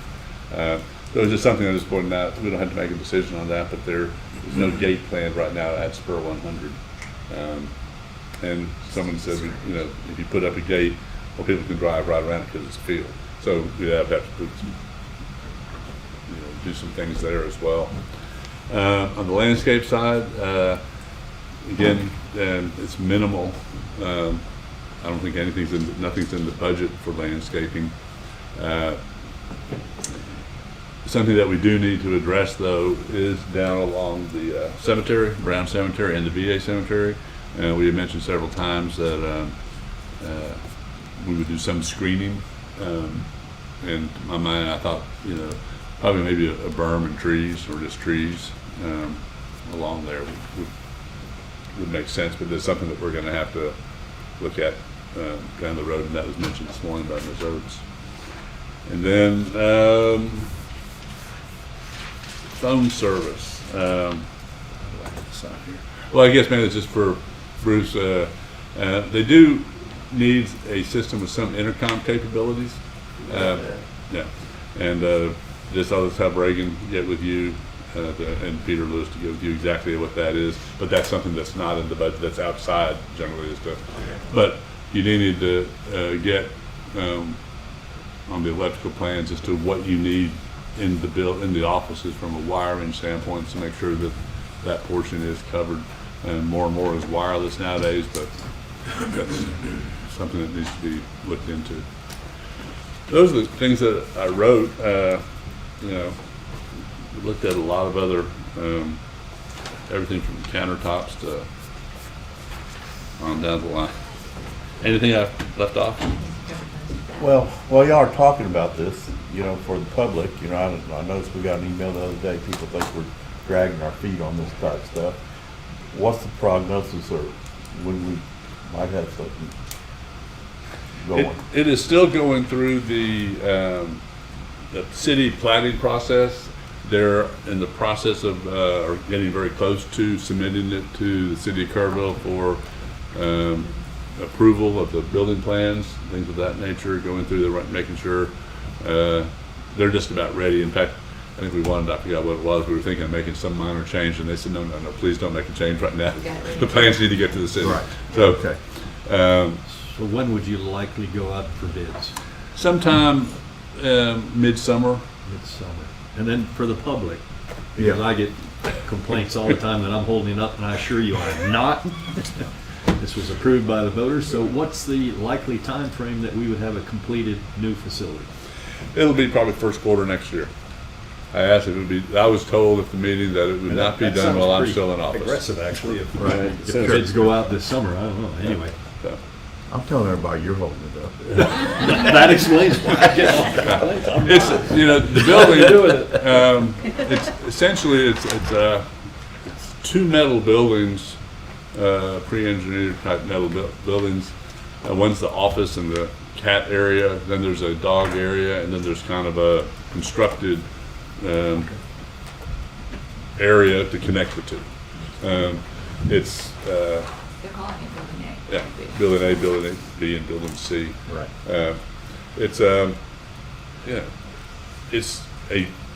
So it's just something I just pointed out. We don't have to make a decision on that, but there's no gate planned right now at Spur 100. And someone said, you know, if you put up a gate, well, people can drive right around it because it's a field. So we have to put some, you know, do some things there as well. On the landscape side, again, it's minimal. I don't think nothing's in the budget for landscaping. Something that we do need to address, though, is down along the cemetery, Brown Cemetery, and the VA Cemetery. We had mentioned several times that we would do some screening. And in my mind, I thought, you know, probably maybe a berm and trees, or just trees along there would make sense. But there's something that we're going to have to look at down the road, and that was mentioned this morning by Ms. Oates. And then phone service. Well, I guess maybe it's just for Bruce. They do need a system with some intercom capabilities. Yeah, and just I'll just have Reagan get with you and Peter Lewis to get with you exactly what that is. But that's something that's not in the budget. That's outside generally. But you do need to get on the electrical plans as to what you need in the offices from a wiring standpoint, to make sure that that portion is covered. And more is wireless nowadays, but that's something that needs to be looked into. Those are the things that I wrote. You know, we looked at a lot of other everything from countertops to on down the line. Anything I've left off?
Well, while y'all are talking about this, you know, for the public, you know, I noticed we got an email the other day. People think we're dragging our feet on this type of stuff. What's the prognosis, or when we might have something going?
It is still going through the city planning process. They're in the process of or getting very close to submitting it to the city of Kerrville for approval of the building plans, things of that nature, going through the, making sure they're just about ready. In fact, I think I forgot what it was, we were thinking of making some minor change, and they said, no, please don't make a change right now. The plans need to get to the city.
Right.
So,
okay. So when would you likely go out for bids?
Sometime midsummer.
Midsummer. And then for the public, because I get complaints all the time that I'm holding up, and I assure you I am not. This was approved by the voters, so what's the likely time frame that we would have a completed new facility?
It'll be probably first quarter next year. I asked if it would be, I was told at the meeting that it would not be done while I'm still in office.
Aggressive, actually, if bids go out this summer, I don't know, anyway.
So.
I'm telling everybody you're holding it up.
That explains why I get all the complaints.
It's, you know, the building, it's essentially, it's two metal buildings, pre-engineered type metal buildings. One's the office and the cat area, then there's a dog area, and then there's kind of a constructed area to connect the two. It's
They're calling it Building A.
yeah, Building A, Building B, and Building C.
Right.
It's yeah, it's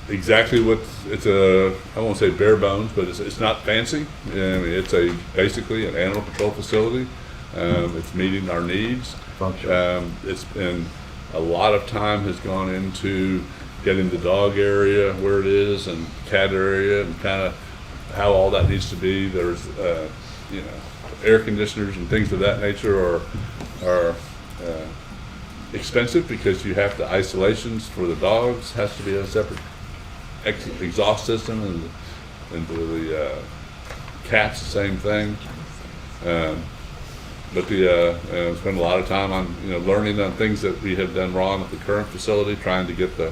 exactly what it's I won't say bare bones, but it's not fancy. I mean, it's basically an animal control facility. It's meeting our needs. It's been a lot of time has gone into getting the dog area where it is, and cat area, and kind of how all that needs to be. There's you know, air conditioners and things of that nature are expensive, because you have the isolations for the dogs has to be a separate exhaust system, and for the cats the same thing. But spend a lot of time on learning on things that we have done wrong at the current facility, trying to get the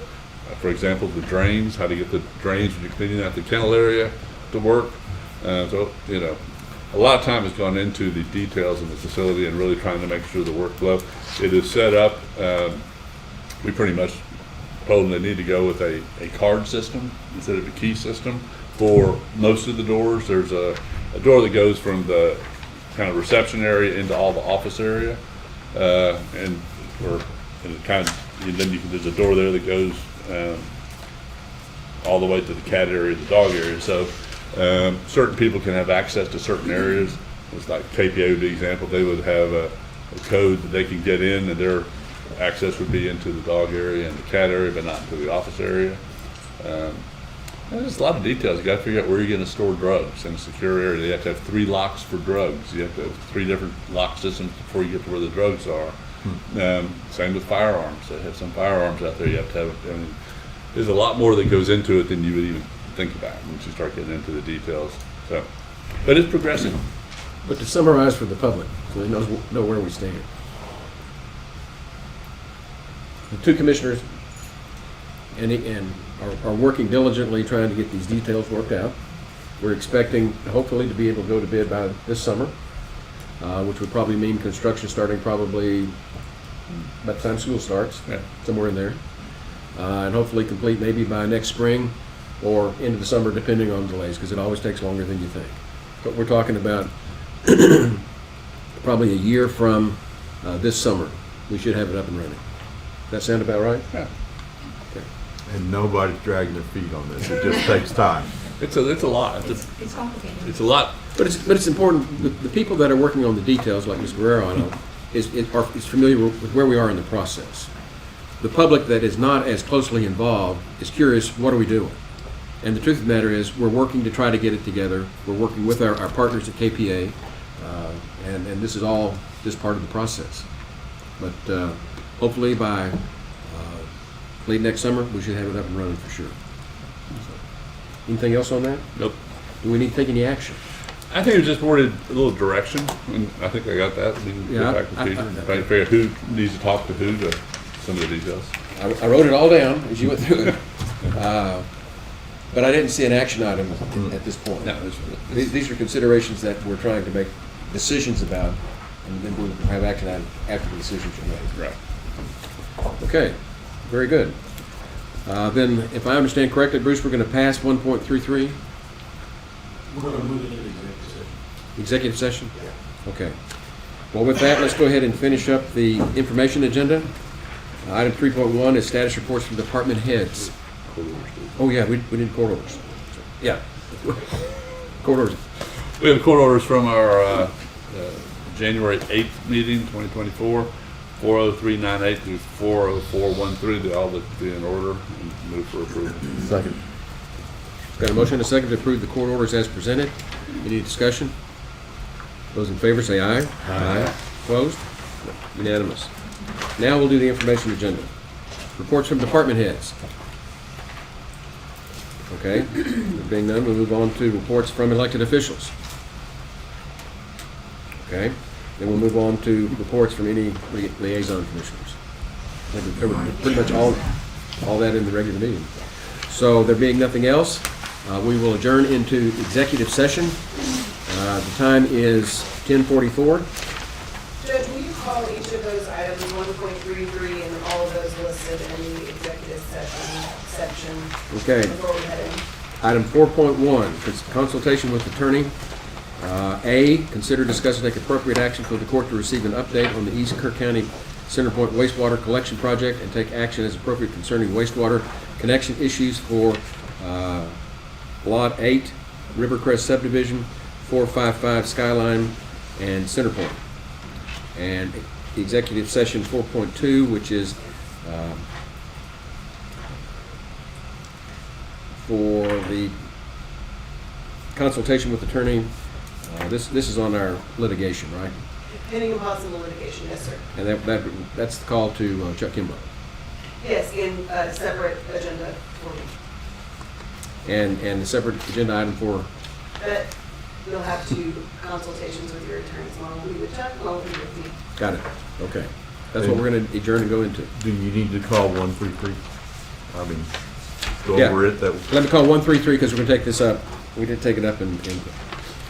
For example, the drains, how to get the drains when you're cleaning out the kennel area to work. So, you know, a lot of time has gone into the details of the facility and really trying to make sure the workflow. It is set up, we pretty much told them they need to go with a card system instead of a key system. For most of the doors, there's a door that goes from the kind of reception area into all the office area. And then there's a door there that goes all the way to the cat area, the dog area. So certain people can have access to certain areas. It's like KPA, the example, they would have a code that they can get in, and their access would be into the dog area and the cat area, but not into the office area. There's a lot of details. You got to figure out where you're going to store drugs in a secure area. You have to have 3 locks for drugs. You have to have 3 different lock systems before you get to where the drugs are. Same with firearms. They have some firearms out there. You have to have. I mean, there's a lot more that goes into it than you would even think about once you start getting into the details. So, but it's progressing.
But to summarize for the public, so they know where we stand. The 2 commissioners and are working diligently trying to get these details worked out. We're expecting, hopefully, to be able to go to bid by this summer, which would probably mean construction starting probably by the time school starts, somewhere in there, and hopefully complete maybe by next spring or into the summer, depending on delays, because it always takes longer than you think. But we're talking about probably a year from this summer, we should have it up and running. That sound about right?
Yeah.
Okay.
And nobody's dragging their feet on this. It just takes time.
It's a lot.
It's complicated.
It's a lot.
But it's important. The people that are working on the details, like Ms. Guerrero, I know, is familiar with where we are in the process. The public that is not as closely involved is curious, what are we doing? And the truth of the matter is, we're working to try to get it together. We're working with our partners at KPA, and this is all just part of the process. But hopefully by late next summer, we should have it up and running for sure. So, anything else on that?
Nope.
Do we need to take any action?
I think it was just more a little direction, and I think I got that. We can get back with you. Trying to figure out who needs to talk to who to some of the details.
I wrote it all down as you went through it, but I didn't see an action item at this point.
No,
These are considerations that we're trying to make decisions about, and then we'll have action item after the decisions are made.
Right.
Okay, very good. Then, if I understand correctly, Bruce, we're going to pass 1.33?
We're going to move it into executive session.
Executive session?
Yeah.
Okay. Well, with that, let's go ahead and finish up the information agenda. Item 3.1 is status reports from department heads. Oh, yeah, we did court orders. Yeah. Court orders.
We have court orders from our January 8th meeting, 2024, 40398 through 40413. They all look to be in order and move for approval.
Second. Got a motion and a second to approve the court orders as presented. Any discussion? Those in favor say aye. Aye. Opposed? Unanimous. Now we'll do the information agenda. Reports from department heads. Okay, there being none, we'll move on to reports from elected officials. Okay, then we'll move on to reports from any liaison commissioners. I think we've covered pretty much all that in the regular meeting. So there being nothing else, we will adjourn into executive session. The time is 10:44.
Judge, will you call each of those items 1.33 and all of those listed in the executive session section?
Okay.
Before we head in?
Item 4.1, consultation with attorney. A, consider, discuss, and take appropriate action for the court to receive an update on the East Kerr County Centerpoint wastewater collection project and take action as appropriate concerning wastewater connection issues for Lot 8, Rivercrest Subdivision, 455 Skyline, and Centerpoint. And executive session 4.2, which is for the consultation with attorney. This is on our litigation, right?
Pending possible litigation, yes, sir.
And that's the call to Chuck Kimbrough.
Yes, in a separate agenda for me.
And the separate agenda item for?
That you'll have to consultations with your attorneys, one will be with Chuck, one will be with me.
Got it. Okay. That's what we're going to adjourn and go into.
Do you need to call 133?
I mean, go
Yeah.
over it. That
Let me call 133 because we're going to take this up. We did take it up in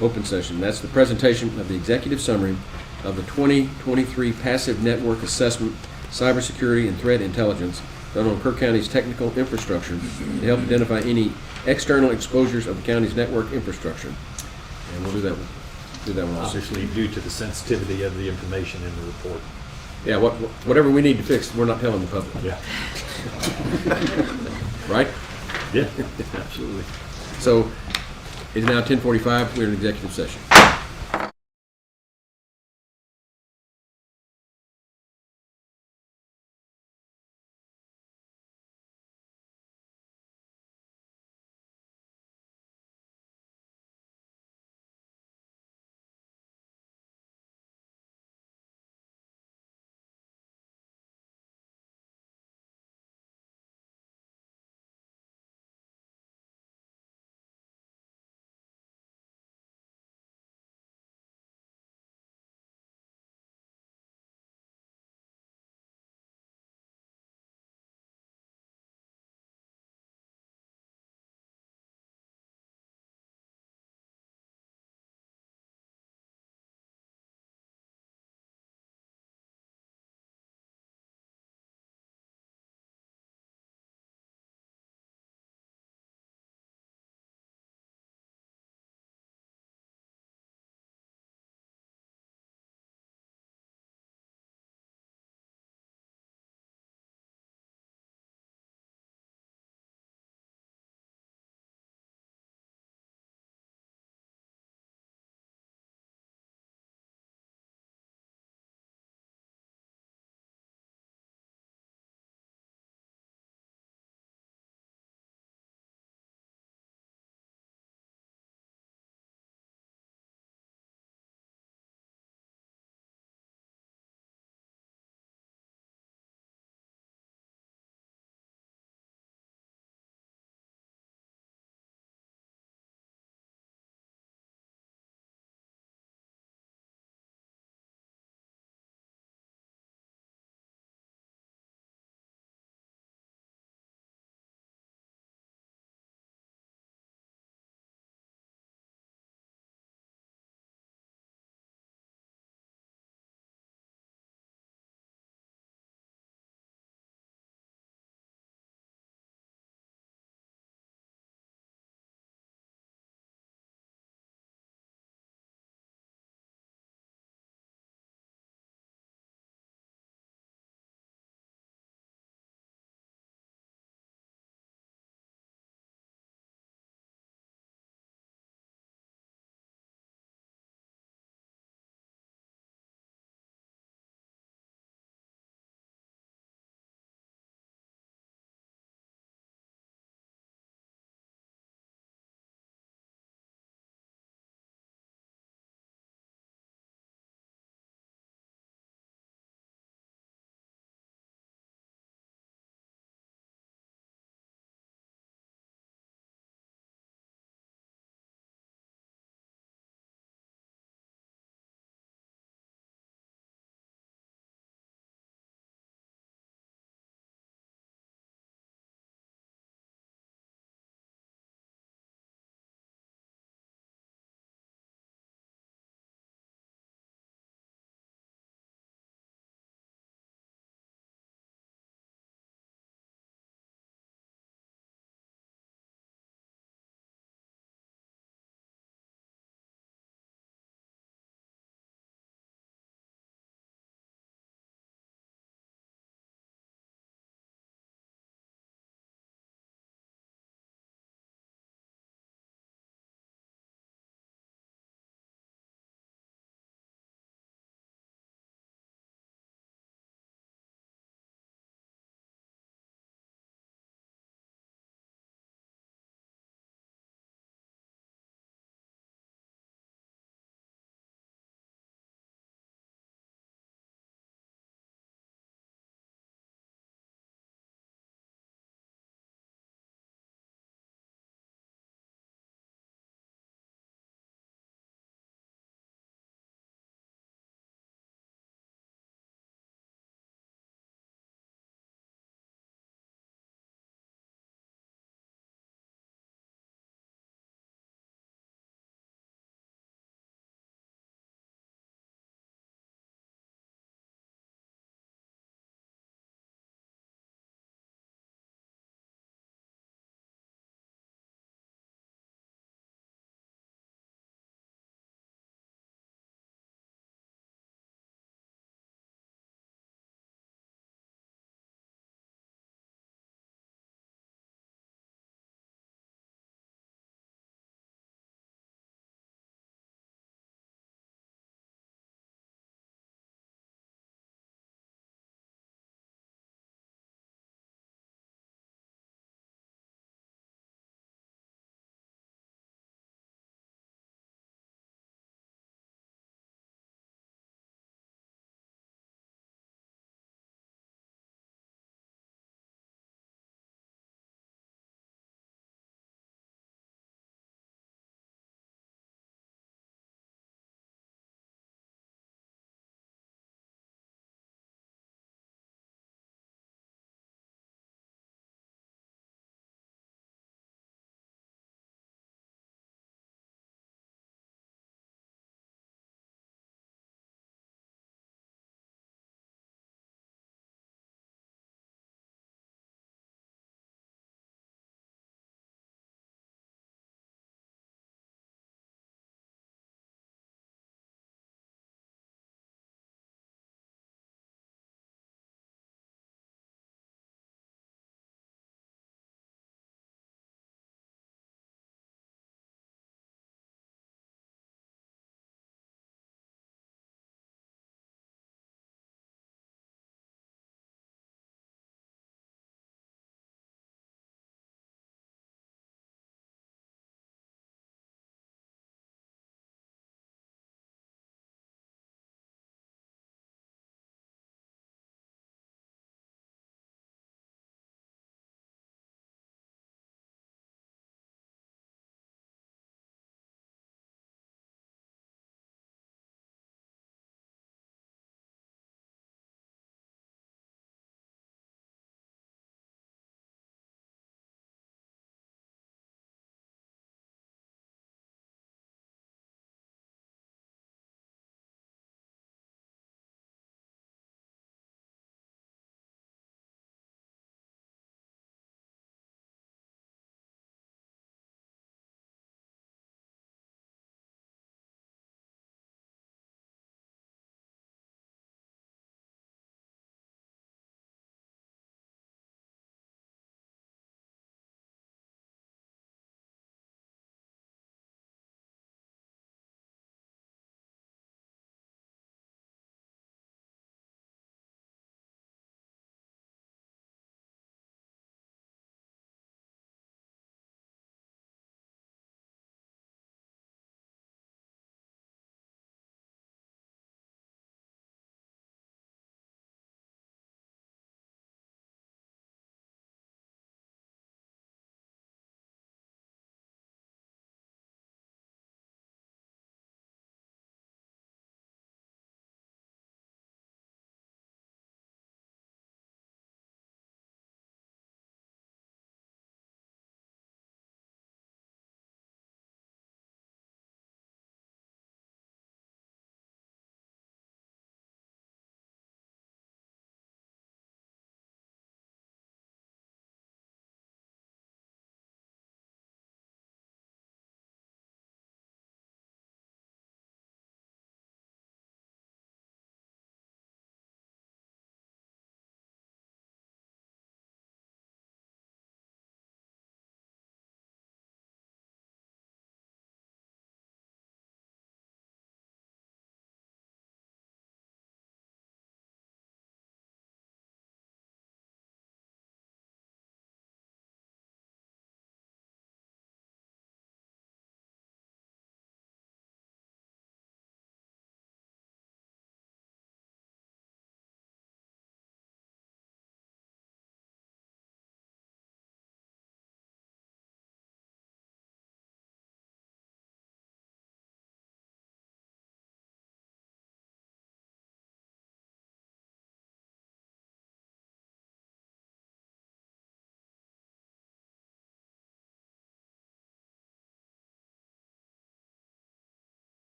open session. That's the presentation of the executive summary of the 2023 Passive Network Assessment, Cybersecurity and Threat Intelligence done on Kerr County's technical infrastructure to help identify any external exposures of the county's network infrastructure. And we'll do that one also.
Obviously, due to the sensitivity of the information in the report.
Yeah, whatever we need to fix, we're not telling the public.
Yeah.
Right?
Yeah, absolutely.
So it's now 10:45. We're in executive session.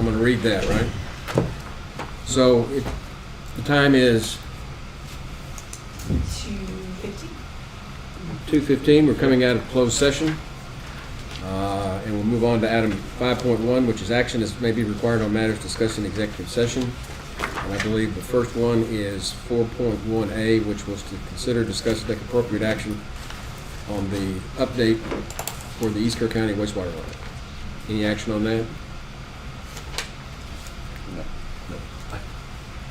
going to read that, right? So the time is
2:15.
2:15. We're coming out of closed session. And we'll move on to item 5.1, which is action as may be required on matters discussed in executive session. And I believe the first one is 4.1A, which was to consider, discuss, and take appropriate action on the update for the East Kerr County wastewater line. Any action on that?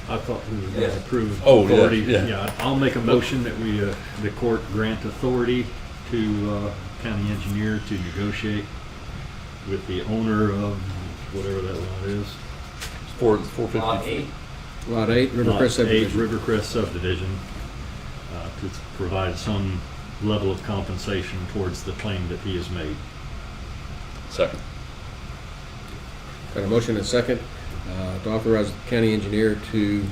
I thought we were going to approve
Oh, yeah,
authority.
yeah.
I'll make a motion that we, the court grant authority to county engineer to negotiate with the owner of whatever that lot is.
450.
Lot 8, Rivercrest
Lot 8,
subdivision.
Rivercrest subdivision, to provide some level of compensation towards the claim that he has made.
Second.
Got a motion and a second to authorize the county engineer to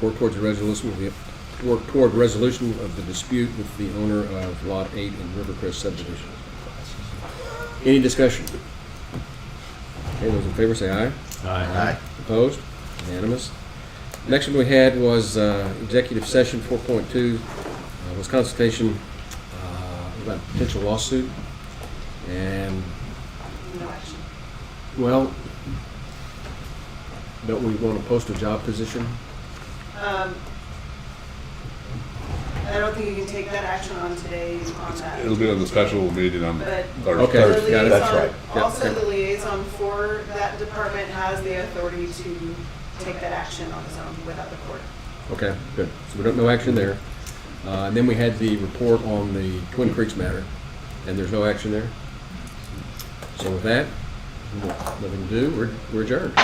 work toward resolution of the dispute with the owner of Lot 8 in Rivercrest subdivision. Any discussion? Okay, those in favor say aye.
Aye.
Opposed? Unanimous. Next one we had was executive session 4.2, was consultation about potential lawsuit. And,
No action.
well, don't we want to post a job position?
I don't think you can take that action on today on that.
It'll be on the special meeting on
But
Thursday.
Okay.
the
got it.
That's
liaison,
right.
Yep,
also
okay.
the liaison for that department has the authority to take that action on his own without the court.
Okay, good. So we don't, no action there. And then we had the report on the Twin Creeks matter, and there's no action there. So with that, nothing to do, we're adjourned.